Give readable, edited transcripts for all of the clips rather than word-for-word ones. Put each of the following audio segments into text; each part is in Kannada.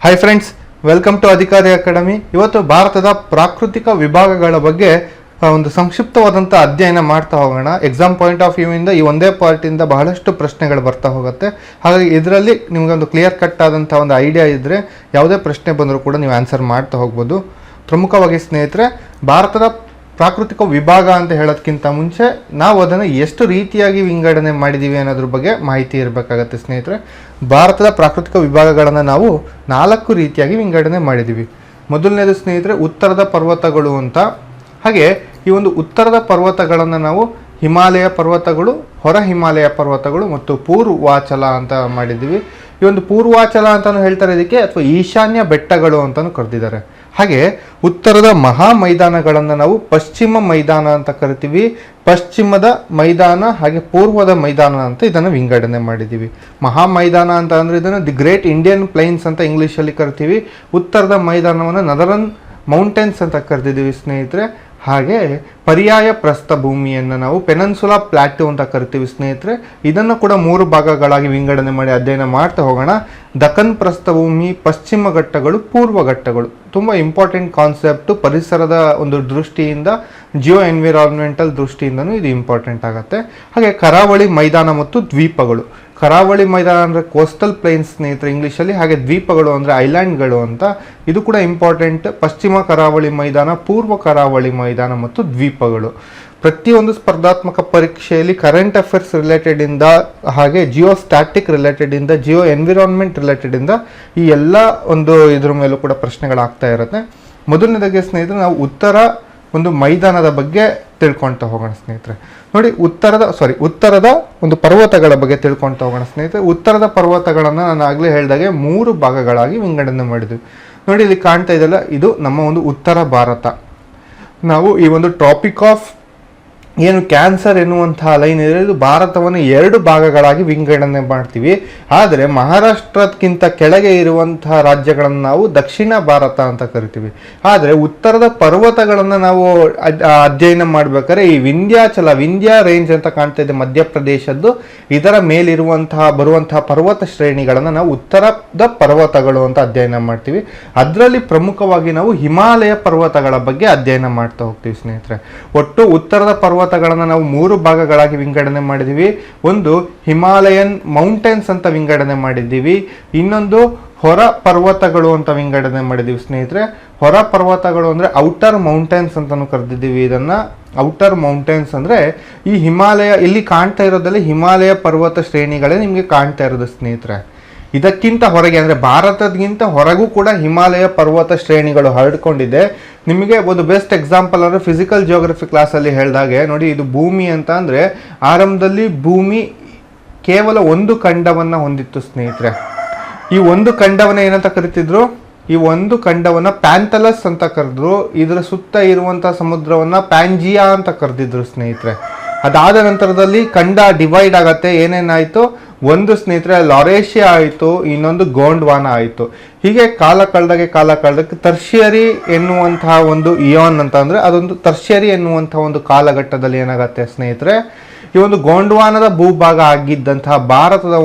ಹಾಯ್ ಫ್ರೆಂಡ್ಸ್, ವೆಲ್ಕಮ್ ಟು ಅಧಿಕಾರಿ ಅಕಾಡೆಮಿ. ಇವತ್ತು ಭಾರತದ ಪ್ರಾಕೃತಿಕ ವಿಭಾಗಗಳ ಬಗ್ಗೆ ಒಂದು ಸಂಕ್ಷಿಪ್ತವಾದಂಥ ಅಧ್ಯಯನ ಮಾಡ್ತಾ ಹೋಗೋಣ. ಎಕ್ಸಾಮ್ ಪಾಯಿಂಟ್ ಆಫ್ ವ್ಯೂ ಇಂದ ಈ ಒಂದೇ ಪಾರ್ಟಿಂದ ಬಹಳಷ್ಟು ಪ್ರಶ್ನೆಗಳು ಬರ್ತಾ ಹೋಗುತ್ತೆ. ಹಾಗಾಗಿ ಇದರಲ್ಲಿ ನಿಮಗೊಂದು ಕ್ಲಿಯರ್ ಕಟ್ ಆದಂಥ ಒಂದು ಐಡಿಯಾ ಇದ್ದರೆ ಯಾವುದೇ ಪ್ರಶ್ನೆ ಬಂದರೂ ಕೂಡ ನೀವು ಆನ್ಸರ್ ಮಾಡ್ತಾ ಹೋಗ್ಬೋದು. ಪ್ರಮುಖವಾಗಿ ಸ್ನೇಹಿತರೆ, ಭಾರತದ ಪ್ರಾಕೃತಿಕ ವಿಭಾಗ ಅಂತ ಹೇಳೋದಕ್ಕಿಂತ ಮುಂಚೆ ನಾವು ಅದನ್ನು ಎಷ್ಟು ರೀತಿಯಾಗಿ ವಿಂಗಡಣೆ ಮಾಡಿದ್ದೀವಿ ಅನ್ನೋದ್ರ ಬಗ್ಗೆ ಮಾಹಿತಿ ಇರಬೇಕಾಗತ್ತೆ ಸ್ನೇಹಿತರೆ. ಭಾರತದ ಪ್ರಾಕೃತಿಕ ವಿಭಾಗಗಳನ್ನು ನಾವು 4 ರೀತಿಯಾಗಿ ವಿಂಗಡಣೆ ಮಾಡಿದ್ದೀವಿ. ಮೊದಲನೇದು ಸ್ನೇಹಿತರೆ ಉತ್ತರದ ಪರ್ವತಗಳು ಅಂತ. ಹಾಗೆ ಈ ಒಂದು ಉತ್ತರದ ಪರ್ವತಗಳನ್ನು ನಾವು ಹಿಮಾಲಯ ಪರ್ವತಗಳು, ಹೊರ ಹಿಮಾಲಯ ಪರ್ವತಗಳು ಮತ್ತು ಪೂರ್ವಾಚಲ ಅಂತ ಮಾಡಿದ್ದೀವಿ. ಈ ಒಂದು ಪೂರ್ವಾಚಲ ಅಂತಲೂ ಹೇಳ್ತಾರೆ ಇದಕ್ಕೆ, ಅಥವಾ ಈಶಾನ್ಯ ಬೆಟ್ಟಗಳು ಅಂತಲೂ ಕರೆದಿದ್ದಾರೆ. ಹಾಗೆ ಉತ್ತರದ ಮಹಾ ಮೈದಾನಗಳನ್ನು ನಾವು ಪಶ್ಚಿಮ ಮೈದಾನ ಅಂತ ಕರಿತೀವಿ. ಪಶ್ಚಿಮದ ಮೈದಾನ ಹಾಗೆ ಪೂರ್ವದ ಮೈದಾನ ಅಂತ ಇದನ್ನು ವಿಂಗಡಣೆ ಮಾಡಿದ್ದೀವಿ. ಮಹಾ ಮೈದಾನ ಅಂತ ಅಂದರೆ ಇದನ್ನು ದಿ ಗ್ರೇಟ್ ಇಂಡಿಯನ್ ಪ್ಲೈನ್ಸ್ ಅಂತ ಇಂಗ್ಲೀಷಲ್ಲಿ ಕರಿತೀವಿ. ಉತ್ತರದ ಮೈದಾನವನ್ನು ನದರನ್ ಮೌಂಟೇನ್ಸ್ ಅಂತ ಕರೆದಿದ್ದೀವಿ ಸ್ನೇಹಿತರೆ. ಹಾಗೆ ಪರ್ಯಾಯ ಪ್ರಸ್ಥಭೂಮಿಯನ್ನು ನಾವು ಪೆನನ್ಸುಲಾ ಪ್ಲಾಟ್ಯೂ ಅಂತ ಕರಿತೀವಿ ಸ್ನೇಹಿತರೆ. ಇದನ್ನು ಕೂಡ 3 ಭಾಗಗಳಾಗಿ ವಿಂಗಡಣೆ ಮಾಡಿ ಅಧ್ಯಯನ ಮಾಡ್ತಾ ಹೋಗೋಣ. ದಕ್ಕನ್ ಪ್ರಸ್ಥಭೂಮಿ, ಪಶ್ಚಿಮ ಘಟ್ಟಗಳು, ಪೂರ್ವ ಘಟ್ಟಗಳು. ತುಂಬ ಇಂಪಾರ್ಟೆಂಟ್ ಕಾನ್ಸೆಪ್ಟು. ಪರಿಸರದ ಒಂದು ದೃಷ್ಟಿಯಿಂದ, ಜಿಯೋ ಎನ್ವಿರಾನ್ಮೆಂಟಲ್ ದೃಷ್ಟಿಯಿಂದನೂ ಇದು ಇಂಪಾರ್ಟೆಂಟ್ ಆಗುತ್ತೆ. ಹಾಗೆ ಕರಾವಳಿ ಮೈದಾನ ಮತ್ತು ದ್ವೀಪಗಳು. ಕರಾವಳಿ ಮೈದಾನ ಅಂದರೆ ಕೋಸ್ಟಲ್ ಪ್ಲೇನ್ಸ್ ಸ್ನೇಹಿತರೆ ಇಂಗ್ಲೀಷಲ್ಲಿ. ಹಾಗೆ ದ್ವೀಪಗಳು ಅಂದರೆ ಐಲ್ಯಾಂಡ್ಗಳು ಅಂತ. ಇದು ಕೂಡ ಇಂಪಾರ್ಟೆಂಟ್. ಪಶ್ಚಿಮ ಕರಾವಳಿ ಮೈದಾನ, ಪೂರ್ವ ಕರಾವಳಿ ಮೈದಾನ ಮತ್ತು ದ್ವೀಪಗಳು. ಪ್ರತಿಯೊಂದು ಸ್ಪರ್ಧಾತ್ಮಕ ಪರೀಕ್ಷೆಯಲ್ಲಿ ಕರೆಂಟ್ ಅಫೇರ್ಸ್ ರಿಲೇಟೆಡಿಂದ, ಹಾಗೆ ಜಿಯೋ ಸ್ಟ್ಯಾಟಿಕ್ ರಿಲೇಟೆಡಿಂದ, ಜಿಯೋ ಎನ್ವಿರಾನ್ಮೆಂಟ್ ರಿಲೇಟೆಡಿಂದ ಈ ಎಲ್ಲ ಒಂದು ಇದ್ರ ಮೇಲೂ ಕೂಡ ಪ್ರಶ್ನೆಗಳಾಗ್ತಾ ಇರುತ್ತೆ. ಮೊದಲನೇದಾಗಿ ಸ್ನೇಹಿತರೆ ನಾವು ಒಂದು ಮೈದಾನದ ಬಗ್ಗೆ ತಿಳ್ಕೊಳ್ತಾ ಹೋಗೋಣ ಸ್ನೇಹಿತರೆ. ನೋಡಿ, ಉತ್ತರದ ಒಂದು ಪರ್ವತಗಳ ಬಗ್ಗೆ ತಿಳ್ಕೊಳ್ತಾ ಹೋಗೋಣ ಸ್ನೇಹಿತರೆ. ಉತ್ತರದ ಪರ್ವತಗಳನ್ನು ನಾನು ಆಗಲೇ ಹೇಳಿದಾಗೆ 3 ಭಾಗಗಳಾಗಿ ವಿಂಗಡಣೆ ಮಾಡಿದ್ವಿ. ನೋಡಿ, ಇಲ್ಲಿ ಕಾಣ್ತಾ ಇದೆಯಲ್ಲ, ಇದು ನಮ್ಮ ಒಂದು ಉತ್ತರ ಭಾರತ. ನಾವು ಈ ಒಂದು ಟ್ರಾಪಿಕ್ ಆಫ್ ಏನು ಕ್ಯಾನ್ಸರ್ ಎನ್ನುವಂತಹ ಲೈನ್ ಇದೆ, ಇದು ಭಾರತವನ್ನು 2 ಭಾಗಗಳಾಗಿ ವಿಂಗಡಣೆ ಮಾಡ್ತೀವಿ. ಆದರೆ ಮಹಾರಾಷ್ಟ್ರಕ್ಕಿಂತ ಕೆಳಗೆ ಇರುವಂತಹ ರಾಜ್ಯಗಳನ್ನು ನಾವು ದಕ್ಷಿಣ ಭಾರತ ಅಂತ ಕರಿತೀವಿ. ಆದರೆ ಉತ್ತರದ ಪರ್ವತಗಳನ್ನು ನಾವು ಅಧ್ಯಯನ ಮಾಡ್ಬೇಕಾದ್ರೆ ಈ ವಿಂಧ್ಯ ರೇಂಜ್ ಅಂತ ಕಾಣ್ತಾ ಇದೆ ಮಧ್ಯಪ್ರದೇಶದ್ದು, ಇದರ ಬರುವಂತಹ ಪರ್ವತ ಶ್ರೇಣಿಗಳನ್ನು ನಾವು ಉತ್ತರದ ಪರ್ವತಗಳು ಅಂತ ಅಧ್ಯಯನ ಮಾಡ್ತೀವಿ. ಅದರಲ್ಲಿ ಪ್ರಮುಖವಾಗಿ ನಾವು ಹಿಮಾಲಯ ಪರ್ವತಗಳ ಬಗ್ಗೆ ಅಧ್ಯಯನ ಮಾಡ್ತಾ ಹೋಗ್ತೀವಿ ಸ್ನೇಹಿತರೆ. ಒಟ್ಟು ಉತ್ತರದ ಪರ್ವತಗಳನ್ನು ನಾವು 3 ಭಾಗಗಳಾಗಿ ವಿಂಗಡಣೆ ಮಾಡಿದ್ದೀವಿ. ಒಂದು ಹಿಮಾಲಯನ್ ಮೌಂಟೇನ್ಸ್ ಅಂತ ವಿಂಗಡಣೆ ಮಾಡಿದ್ದೀವಿ. ಇನ್ನೊಂದು ಹೊರ ಪರ್ವತಗಳು ಅಂತ ವಿಂಗಡಣೆ ಮಾಡಿದ್ದೀವಿ ಸ್ನೇಹಿತರೆ. ಹೊರ ಪರ್ವತಗಳು ಅಂದರೆ ಔಟರ್ ಮೌಂಟೇನ್ಸ್ ಅಂತಲೂ ಕರೆದಿದ್ದೀವಿ ಇದನ್ನು. ಔಟರ್ ಮೌಂಟೇನ್ಸ್ ಅಂದರೆ ಈ ಹಿಮಾಲಯ, ಇಲ್ಲಿ ಕಾಣ್ತಾ ಇರೋದ್ರಲ್ಲಿ ಹಿಮಾಲಯ ಪರ್ವತ ಶ್ರೇಣಿಗಳೇ ನಿಮಗೆ ಕಾಣ್ತಾ ಇರೋದು ಸ್ನೇಹಿತರೆ. ಇದಕ್ಕಿಂತ ಹೊರಗೆ ಅಂದರೆ ಭಾರತದ್ಗಿಂತ ಹೊರಗೂ ಕೂಡ ಹಿಮಾಲಯ ಪರ್ವತ ಶ್ರೇಣಿಗಳು ಹರಡ್ಕೊಂಡಿದೆ. ನಿಮಗೆ ಒಂದು ಬೆಸ್ಟ್ ಎಕ್ಸಾಂಪಲ್ ಅಂದರೆ ಫಿಸಿಕಲ್ ಜಿಯೋಗ್ರಫಿ ಕ್ಲಾಸಲ್ಲಿ ಹೇಳಿದಾಗೆ, ನೋಡಿ, ಇದು ಭೂಮಿ ಅಂತ ಅಂದರೆ ಆರಂಭದಲ್ಲಿ ಭೂಮಿ ಕೇವಲ ಒಂದು ಖಂಡವನ್ನು ಹೊಂದಿತ್ತು ಸ್ನೇಹಿತರೆ. ಈ ಒಂದು ಖಂಡವನ್ನು ಏನಂತ ಕರಿತಿದ್ರು? ಈ ಒಂದು ಖಂಡವನ್ನು ಪ್ಯಾಂಥಲಸ್ ಅಂತ ಕರೆದ್ರು. ಇದರ ಸುತ್ತ ಇರುವಂಥ ಸಮುದ್ರವನ್ನು ಪ್ಯಾಂಜಿಯಾ ಅಂತ ಕರೆದಿದ್ರು ಸ್ನೇಹಿತರೆ. ಅದಾದ ನಂತರದಲ್ಲಿ ಖಂಡ ಡಿವೈಡ್ ಆಗತ್ತೆ. ಏನೇನಾಯಿತು? ಒಂದು ಸ್ನೇಹಿತರೆ ಲಾರೇಷಿಯಾ ಆಯಿತು, ಇನ್ನೊಂದು ಗೋಂಡ್ವಾನ ಆಯಿತು. ಹೀಗೆ ಕಾಲ ಕಳೆದಕ್ಕೆ ಟರ್ಷಿಯರಿ ಎನ್ನುವಂತಹ ಒಂದು ಇಯಾನ್ ಅಂತ ಅಂದರೆ ಅದೊಂದು ಟರ್ಷಿಯರಿ ಎನ್ನುವಂತಹ ಒಂದು ಕಾಲಘಟ್ಟದಲ್ಲಿ ಏನಾಗತ್ತೆ ಸ್ನೇಹಿತರೆ, ಈ ಒಂದು ಗೋಂಡ್ವಾನದ ಭೂಭಾಗ ಆಗಿದ್ದಂತಹ ಭಾರತದ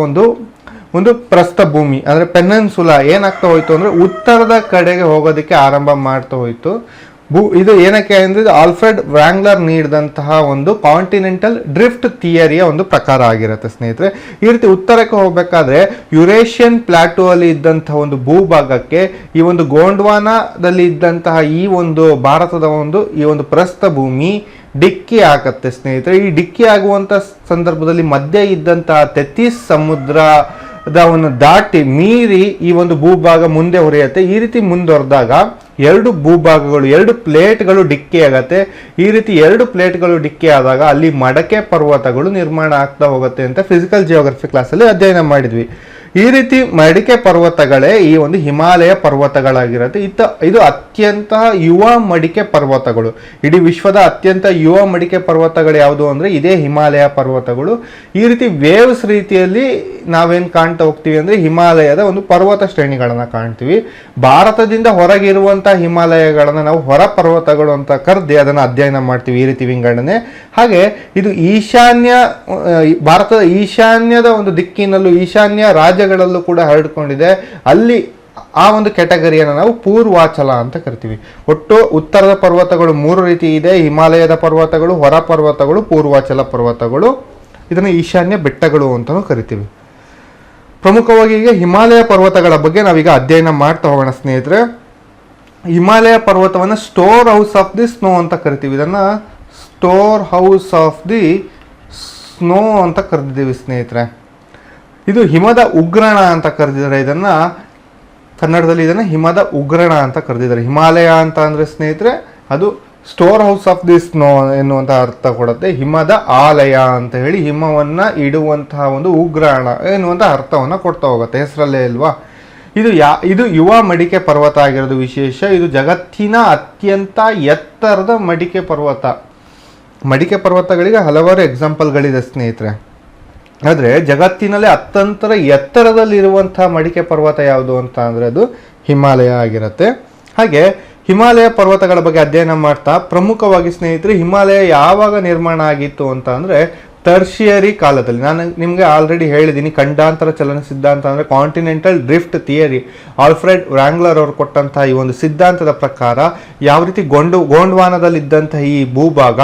ಒಂದು ಪ್ರಸ್ಥಭೂಮಿ ಅಂದರೆ ಪೆನಿನ್ಸುಲಾ ಏನಾಗ್ತಾ ಹೋಯ್ತು ಅಂದರೆ ಉತ್ತರದ ಕಡೆಗೆ ಹೋಗೋದಕ್ಕೆ ಆರಂಭ ಮಾಡ್ತಾ ಹೋಯ್ತು. ಇದು ಏನಕ್ಕೆ ಅಂದರೆ ಇದು ಆಲ್ಫ್ರೆಡ್ ವ್ರಾಂಗ್ಲರ್ ನೀಡಿದಂತಹ ಒಂದು ಕಾಂಟಿನೆಂಟಲ್ ಡ್ರಿಫ್ಟ್ ಥಿಯರಿಯ ಒಂದು ಪ್ರಕಾರ ಆಗಿರುತ್ತೆ ಸ್ನೇಹಿತರೆ. ಈ ರೀತಿ ಉತ್ತರಕ್ಕೆ ಹೋಗಬೇಕಾದ್ರೆ ಯುರೇಷಿಯನ್ ಪ್ಲಾಟೂ ಅಲ್ಲಿ ಇದ್ದಂತಹ ಒಂದು ಭೂಭಾಗಕ್ಕೆ ಈ ಒಂದು ಗೋಂಡ್ವಾನದಲ್ಲಿ ಇದ್ದಂತಹ ಈ ಒಂದು ಭಾರತದ ಈ ಒಂದು ಪ್ರಸ್ಥಭೂಮಿ ಡಿಕ್ಕಿ ಆಗತ್ತೆ ಸ್ನೇಹಿತರೆ. ಈ ಡಿಕ್ಕಿ ಆಗುವಂಥ ಸಂದರ್ಭದಲ್ಲಿ ಮಧ್ಯೆ ಇದ್ದಂತಹ ತೆತ್ತಿಸ್ ಸಮುದ್ರವನ್ನು ದಾಟಿ ಮೀರಿ ಈ ಒಂದು ಭೂಭಾಗ ಮುಂದೆ ಹೊರೆಯುತ್ತೆ. ಈ ರೀತಿ ಮುಂದುವರೆದಾಗ 2 ಭೂಭಾಗಗಳು, 2 ಪ್ಲೇಟ್ಗಳು ಡಿಕ್ಕಿ ಆಗತ್ತೆ. ಈ ರೀತಿ 2 ಪ್ಲೇಟ್ಗಳು ಡಿಕ್ಕಿ ಆದಾಗ ಅಲ್ಲಿ ಮಡಕೆ ಪರ್ವತಗಳು ನಿರ್ಮಾಣ ಆಗ್ತಾ ಹೋಗುತ್ತೆ ಅಂತ ಫಿಸಿಕಲ್ ಜಿಯೋಗ್ರಫಿ ಕ್ಲಾಸಲ್ಲಿ ಅಧ್ಯಯನ ಮಾಡಿದ್ವಿ. ಈ ರೀತಿ ಮಡಿಕೆ ಪರ್ವತಗಳೇ ಈ ಒಂದು ಹಿಮಾಲಯ ಪರ್ವತಗಳಾಗಿರುತ್ತೆ. ಇದು ಅತ್ಯಂತ ಯುವ ಮಡಿಕೆ ಪರ್ವತಗಳು. ಇಡೀ ವಿಶ್ವದ ಅತ್ಯಂತ ಯುವ ಮಡಿಕೆ ಪರ್ವತಗಳು ಯಾವುದು ಅಂದರೆ ಇದೇ ಹಿಮಾಲಯ ಪರ್ವತಗಳು. ಈ ರೀತಿ ವೇವ್ಸ್ ರೀತಿಯಲ್ಲಿ ನಾವೇನು ಕಾಣ್ತಾ ಹೋಗ್ತೀವಿ ಅಂದರೆ ಹಿಮಾಲಯದ ಒಂದು ಪರ್ವತ ಶ್ರೇಣಿಗಳನ್ನು ಕಾಣ್ತೀವಿ. ಭಾರತದಿಂದ ಹೊರಗಿರುವಂಥ ಹಿಮಾಲಯಗಳನ್ನು ನಾವು ಹೊರ ಪರ್ವತಗಳು ಅಂತ ಕರೆದು ಅದನ್ನು ಅಧ್ಯಯನ ಮಾಡ್ತೀವಿ ಈ ರೀತಿ ವಿಂಗಡಣೆ. ಹಾಗೆ ಇದು ಭಾರತದ ಈಶಾನ್ಯದ ಒಂದು ದಿಕ್ಕಿನಲ್ಲೂ ಈಶಾನ್ಯ ರಾಜ್ಯಗಳಲ್ಲೂ ಕೂಡ ಹರಡಿಕೊಂಡಿದೆ. ಅಲ್ಲಿ ಆ ಒಂದು ಕ್ಯಾಟಗರಿಯನ್ನು ನಾವು ಪೂರ್ವಾಚಲ ಅಂತ ಕರಿತೀವಿ. ಒಟ್ಟು ಉತ್ತರದ ಪರ್ವತಗಳು 3 ರೀತಿ ಇದೆ: ಹಿಮಾಲಯದ ಪರ್ವತಗಳು, ಹೊರ ಪರ್ವತಗಳು, ಪೂರ್ವಾಚಲ ಪರ್ವತಗಳು. ಇದನ್ನು ಈಶಾನ್ಯ ಬೆಟ್ಟಗಳು ಅಂತಲೂ ಕರಿತೀವಿ. ಪ್ರಮುಖವಾಗಿ ಈಗ ಹಿಮಾಲಯ ಪರ್ವತಗಳ ಬಗ್ಗೆ ನಾವೀಗ ಅಧ್ಯಯನ ಮಾಡ್ತಾ ಹೋಗೋಣ ಸ್ನೇಹಿತರೆ. ಹಿಮಾಲಯ ಪರ್ವತವನ್ನು store house of the snow ಅಂತ ಕರಿತೀವಿ. ಇದನ್ನು store house of the snow ಅಂತ ಕರೆದಿದ್ದೀವಿ ಸ್ನೇಹಿತರೆ. ಇದು ಹಿಮದ ಉಗ್ರಾಣ ಅಂತ ಕರೆದಿದ್ದಾರೆ. ಇದನ್ನು ಕನ್ನಡದಲ್ಲಿ ಇದನ್ನು ಹಿಮದ ಉಗ್ರಾಣ ಅಂತ ಕರೆದಿದ್ದಾರೆ. ಹಿಮಾಲಯ ಅಂತ ಅಂದರೆ ಸ್ನೇಹಿತರೆ ಅದು store house of the snow ಎನ್ನುವಂಥ ಅರ್ಥ ಕೊಡುತ್ತೆ. ಹಿಮದ ಆಲಯ ಅಂತ ಹೇಳಿ ಹಿಮವನ್ನು ಇಡುವಂತಹ ಒಂದು ಉಗ್ರಾಣ ಎನ್ನುವಂಥ ಅರ್ಥವನ್ನು ಕೊಡ್ತಾ ಹೋಗುತ್ತೆ, ಹೆಸರಲ್ಲೇ ಇಲ್ವಾ. ಇದು ಯುವ ಮಡಿಕೆ ಪರ್ವತ ಆಗಿರೋದು ವಿಶೇಷ. ಇದು ಜಗತ್ತಿನ ಅತ್ಯಂತ ಎತ್ತರದ ಮಡಿಕೆ ಪರ್ವತ. ಮಡಿಕೆ ಪರ್ವತಗಳಿಗೆ ಹಲವಾರು ಎಕ್ಸಾಂಪಲ್ಗಳಿದೆ ಸ್ನೇಹಿತರೆ. ಆದರೆ ಜಗತ್ತಿನಲ್ಲಿ ಅತ್ಯಂತ ಎತ್ತರದಲ್ಲಿರುವಂಥ ಮಡಿಕೆ ಪರ್ವತ ಯಾವುದು ಅಂತ ಅಂದರೆ ಅದು ಹಿಮಾಲಯ ಆಗಿರುತ್ತೆ. ಹಾಗೆ ಹಿಮಾಲಯ ಪರ್ವತಗಳ ಬಗ್ಗೆ ಅಧ್ಯಯನ ಮಾಡ್ತಾ ಪ್ರಮುಖವಾಗಿ ಸ್ನೇಹಿತರೆ ಹಿಮಾಲಯ ಯಾವಾಗ ನಿರ್ಮಾಣ ಆಗಿತ್ತು ಅಂತ ಅಂದರೆ ಟರ್ಷಿಯರಿ ಕಾಲದಲ್ಲಿ. ನಾನು ನಿಮಗೆ ಆಲ್ರೆಡಿ ಹೇಳಿದ್ದೀನಿ, ಖಂಡಾಂತರ ಚಲನ ಸಿದ್ಧಾಂತ ಅಂದರೆ ಕಾಂಟಿನೆಂಟಲ್ ಡ್ರಿಫ್ಟ್ ಥಿಯರಿ. ಆಲ್ಫ್ರೆಡ್ ವ್ರಾಂಗ್ಲರ್ ಅವರು ಕೊಟ್ಟಂತಹ ಈ ಒಂದು ಸಿದ್ಧಾಂತದ ಪ್ರಕಾರ ಯಾವ ರೀತಿ ಗೋಂಡ್ವಾನದಲ್ಲಿದ್ದಂತಹ ಈ ಭೂಭಾಗ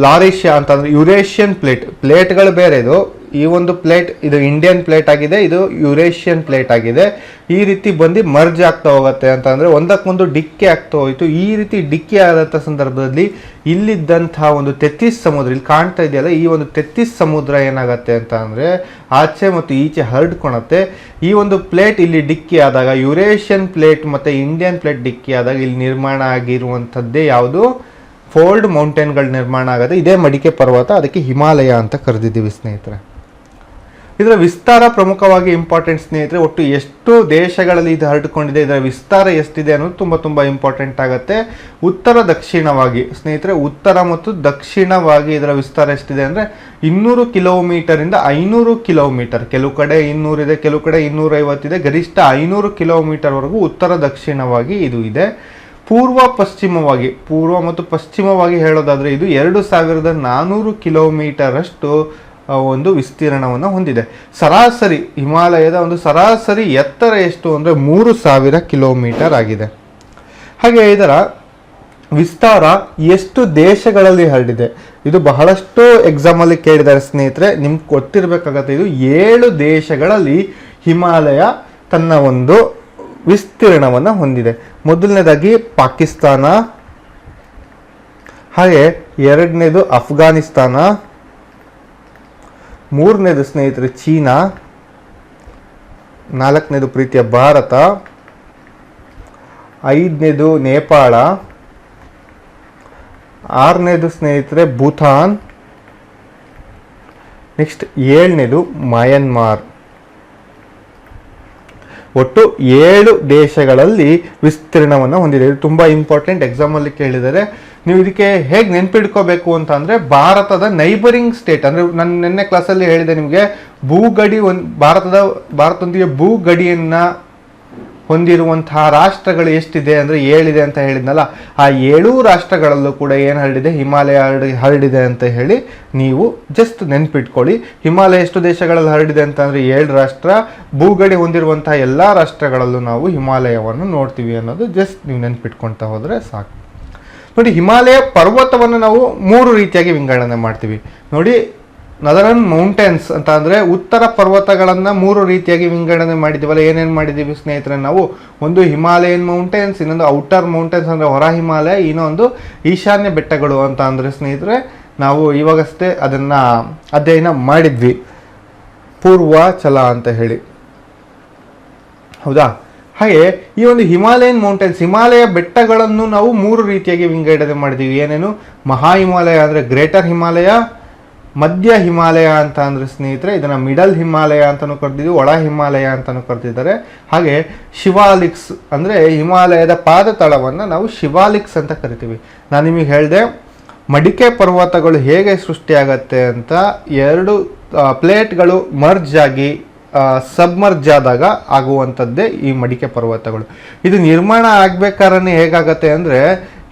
ಲಾರೇಷಿಯಾ ಅಂತಂದರೆ ಯುರೇಷಿಯನ್ ಪ್ಲೇಟ್ಗಳು ಬೇರೆ. ಈ ಒಂದು ಪ್ಲೇಟ್ ಇದು ಇಂಡಿಯನ್ ಪ್ಲೇಟ್ ಆಗಿದೆ, ಇದು ಯುರೇಷಿಯನ್ ಪ್ಲೇಟ್ ಆಗಿದೆ. ಈ ರೀತಿ ಬಂದು ಮರ್ಜ್ ಆಗ್ತಾ ಹೋಗುತ್ತೆ ಅಂತ ಅಂದರೆ ಒಂದಕ್ಕೊಂದು ಡಿಕ್ಕಿ ಆಗ್ತಾ ಹೋಯಿತು. ಈ ರೀತಿ ಡಿಕ್ಕಿ ಆದಂಥ ಸಂದರ್ಭದಲ್ಲಿ ಇಲ್ಲಿದ್ದಂತಹ ಒಂದು ತೆತ್ತಿಸ್ ಸಮುದ್ರ, ಇಲ್ಲಿ ಕಾಣ್ತಾ ಇದೆಯಲ್ಲ, ಈ ಒಂದು ತೆತ್ತಿಸ್ ಸಮುದ್ರ ಏನಾಗುತ್ತೆ ಅಂತ ಅಂದರೆ ಆಚೆ ಮತ್ತು ಈಚೆ ಹರಡ್ಕೊಳತ್ತೆ. ಈ ಒಂದು ಪ್ಲೇಟ್ ಇಲ್ಲಿ ಡಿಕ್ಕಿ ಆದಾಗ, ಯುರೇಷಿಯನ್ ಪ್ಲೇಟ್ ಮತ್ತು ಇಂಡಿಯನ್ ಪ್ಲೇಟ್ ಡಿಕ್ಕಿ ಆದಾಗ ಇಲ್ಲಿ ನಿರ್ಮಾಣ ಆಗಿರುವಂಥದ್ದೇ ಯಾವುದು, ಫೋಲ್ಡ್ ಮೌಂಟೇನ್ಗಳು ನಿರ್ಮಾಣ ಆಗುತ್ತೆ. ಇದೇ ಮಡಿಕೆ ಪರ್ವತ, ಅದಕ್ಕೆ ಹಿಮಾಲಯ ಅಂತ ಕರೆದಿದ್ದೀವಿ ಸ್ನೇಹಿತರೆ. ಇದರ ವಿಸ್ತಾರ ಪ್ರಮುಖವಾಗಿ ಇಂಪಾರ್ಟೆಂಟ್ ಸ್ನೇಹಿತರೆ. ಒಟ್ಟು ಎಷ್ಟು ದೇಶಗಳಲ್ಲಿ ಇದು ಹರಡಿಕೊಂಡಿದೆ, ಇದರ ವಿಸ್ತಾರ ಎಷ್ಟಿದೆ ಅನ್ನೋದು ತುಂಬ ಇಂಪಾರ್ಟೆಂಟ್ ಆಗುತ್ತೆ. ಉತ್ತರ ದಕ್ಷಿಣವಾಗಿ ಸ್ನೇಹಿತರೆ, ಉತ್ತರ ಮತ್ತು ದಕ್ಷಿಣವಾಗಿ ಇದರ ವಿಸ್ತಾರ ಎಷ್ಟಿದೆ ಅಂದರೆ 200 ಕಿಲೋಮೀಟರಿಂದ 500 ಕಿಲೋಮೀಟರ್. ಕೆಲವು ಕಡೆ 200 ಇದೆ, ಕೆಲವು ಕಡೆ 250 ಇದೆ. ಗರಿಷ್ಠ 500 ಕಿಲೋಮೀಟರ್ವರೆಗೂ ಉತ್ತರ ದಕ್ಷಿಣವಾಗಿ ಇದು ಇದೆ. ಪೂರ್ವ ಮತ್ತು ಪಶ್ಚಿಮವಾಗಿ ಹೇಳೋದಾದರೆ ಇದು 2400 ಕಿಲೋಮೀಟರ್ ಅಷ್ಟು ಒಂದು ವಿಸ್ತೀರ್ಣವನ್ನು ಹೊಂದಿದೆ. ಸರಾಸರಿ ಹಿಮಾಲಯದ ಒಂದು ಸರಾಸರಿ ಎತ್ತರ ಎಷ್ಟು ಅಂದರೆ 3000 ಕಿಲೋಮೀಟರ್ ಆಗಿದೆ. ಹಾಗೆ ಇದರ ವಿಸ್ತಾರ ಎಷ್ಟು ದೇಶಗಳಲ್ಲಿ ಹರಡಿದೆ, ಇದು ಬಹಳಷ್ಟು ಎಕ್ಸಾಮಲ್ಲಿ ಕೇಳಿದ್ದಾರೆ ಸ್ನೇಹಿತರೆ. ನಿಮ್ಗೆ ಗೊತ್ತಿರಬೇಕಾಗತ್ತೆ, ಇದು 7 ದೇಶಗಳಲ್ಲಿ ಹಿಮಾಲಯ ತನ್ನ ಒಂದು ವಿಸ್ತೀರ್ಣವನ್ನು ಹೊಂದಿದೆ. ಮೊದಲನೇದಾಗಿ ಪಾಕಿಸ್ತಾನ, ಹಾಗೆ ಎರಡನೇದು ಅಫ್ಘಾನಿಸ್ತಾನ, ಮೂರನೇದು ಸ್ನೇಹಿತರೆ ಚೀನಾ, ನಾಲ್ಕನೇದು ಪ್ರೀತಿಯ ಭಾರತ, ಐದನೇದು ನೇಪಾಳ, ಆರನೇದು ಸ್ನೇಹಿತರೆ ಭೂತಾನ್, ನೆಕ್ಸ್ಟ್ 7ನೇದು ಮಯನ್ಮಾರ್. ಒಟ್ಟು 7 ದೇಶಗಳಲ್ಲಿ ವಿಸ್ತೀರ್ಣವನ್ನು ಹೊಂದಿದೆ. ಇದು ತುಂಬ ಇಂಪಾರ್ಟೆಂಟ್, ಎಕ್ಸಾಮಲ್ಲಿ ಕೇಳಿದರೆ. ನೀವು ಇದಕ್ಕೆ ಹೇಗೆ ನೆನ್ಪಿಡ್ಕೋಬೇಕು ಅಂತ ಅಂದರೆ ಭಾರತದ ನೈಬರಿಂಗ್ ಸ್ಟೇಟ್ ಅಂದರೆ ನಾನು ನಿನ್ನೆ ಕ್ಲಾಸಲ್ಲಿ ಹೇಳಿದೆ ನಿಮಗೆ, ಭೂಗಡಿ ಭಾರತದೊಂದಿಗೆ ಭೂಗಡಿಯನ್ನು ಹೊಂದಿರುವಂತಹ ರಾಷ್ಟ್ರಗಳು ಎಷ್ಟಿದೆ ಅಂದರೆ 7 ಅಂತ ಹೇಳಿದ್ನಲ್ಲ, ಆ 7 ರಾಷ್ಟ್ರಗಳಲ್ಲೂ ಕೂಡ ಏನು ಹರಡಿದೆ, ಹಿಮಾಲಯ ಹರಡಿದೆ ಅಂತ ಹೇಳಿ ನೀವು ಜಸ್ಟ್ ನೆನ್ಪಿಟ್ಕೊಳ್ಳಿ. ಹಿಮಾಲಯ ಎಷ್ಟು ದೇಶಗಳಲ್ಲಿ ಹರಡಿದೆ ಅಂತ ಅಂದರೆ 7 ರಾಷ್ಟ್ರ. ಭೂಗಡಿ ಹೊಂದಿರುವಂತಹ ಎಲ್ಲ ರಾಷ್ಟ್ರಗಳಲ್ಲೂ ನಾವು ಹಿಮಾಲಯವನ್ನು ನೋಡ್ತೀವಿ ಅನ್ನೋದು ಜಸ್ಟ್ ನೀವು ನೆನ್ಪಿಟ್ಕೊಳ್ತಾ ಹೋದರೆ ಸಾಕು. ನೋಡಿ, ಹಿಮಾಲಯ ಪರ್ವತವನ್ನು ನಾವು 3 ರೀತಿಯಾಗಿ ವಿಂಗಡಣೆ ಮಾಡ್ತೀವಿ. ನೋಡಿ, ನದರನ್ ಮೌಂಟೇನ್ಸ್ ಅಂತ ಅಂದರೆ ಉತ್ತರ ಪರ್ವತಗಳನ್ನು 3 ರೀತಿಯಾಗಿ ವಿಂಗಡಣೆ ಮಾಡಿದ್ದೀವಲ್ಲ. ಏನೇನು ಮಾಡಿದ್ದೀವಿ ಸ್ನೇಹಿತರೆ ನಾವು? ಒಂದು ಹಿಮಾಲಯನ್ ಮೌಂಟೇನ್ಸ್, ಇನ್ನೊಂದು ಔಟರ್ ಮೌಂಟೇನ್ಸ್ ಅಂದರೆ ಹೊರ ಹಿಮಾಲಯ, ಇನ್ನೊಂದು ಈಶಾನ್ಯ ಬೆಟ್ಟಗಳು ಅಂತ ಅಂದರೆ ಸ್ನೇಹಿತರೆ ನಾವು ಇವಾಗಷ್ಟೇ ಅದನ್ನು ಅಧ್ಯಯನ ಮಾಡಿದ್ವಿ, ಪೂರ್ವಾಚಲ ಅಂತ ಹೇಳಿ, ಹೌದಾ? ಹಾಗೆ ಈ ಒಂದು ಹಿಮಾಲಯನ್ ಮೌಂಟೇನ್ಸ್, ಹಿಮಾಲಯ ಬೆಟ್ಟಗಳನ್ನು ನಾವು 3 ರೀತಿಯಾಗಿ ವಿಂಗಡಣೆ ಮಾಡಿದ್ದೀವಿ. ಏನೇನು? ಮಹಾ ಹಿಮಾಲಯ ಅಂದರೆ ಗ್ರೇಟರ್ ಹಿಮಾಲಯ, ಮಧ್ಯ ಹಿಮಾಲಯ ಅಂತ ಅಂದರೆ ಸ್ನೇಹಿತರೆ ಇದನ್ನು ಮಿಡಲ್ ಹಿಮಾಲಯ ಅಂತಲೂ ಕರೆದಿದ್ದೀವಿ, ಒಳ ಹಿಮಾಲಯ ಅಂತಲೂ ಕರೆದಿದ್ದಾರೆ. ಹಾಗೆ ಶಿವಾಲಿಕ್ಸ್ ಅಂದರೆ ಹಿಮಾಲಯದ ಪಾದತಳವನ್ನು ನಾವು ಶಿವಾಲಿಕ್ಸ್ ಅಂತ ಕರಿತೀವಿ. ನಾನು ನಿಮಗೆ ಹೇಳಿದೆ ಮಡಿಕೆ ಪರ್ವತಗಳು ಹೇಗೆ ಸೃಷ್ಟಿಯಾಗತ್ತೆ ಅಂತ. 2 ಪ್ಲೇಟ್ಗಳು ಮರ್ಜ್ ಆಗಿ ಸಬ್ಮರ್ಜ್ ಆದಾಗ ಆಗುವಂಥದ್ದೇ ಈ ಮಡಿಕೆ ಪರ್ವತಗಳು. ಇದು ನಿರ್ಮಾಣ ಆಗಬೇಕಾದ್ರೆ ಹೇಗಾಗತ್ತೆ ಅಂದರೆ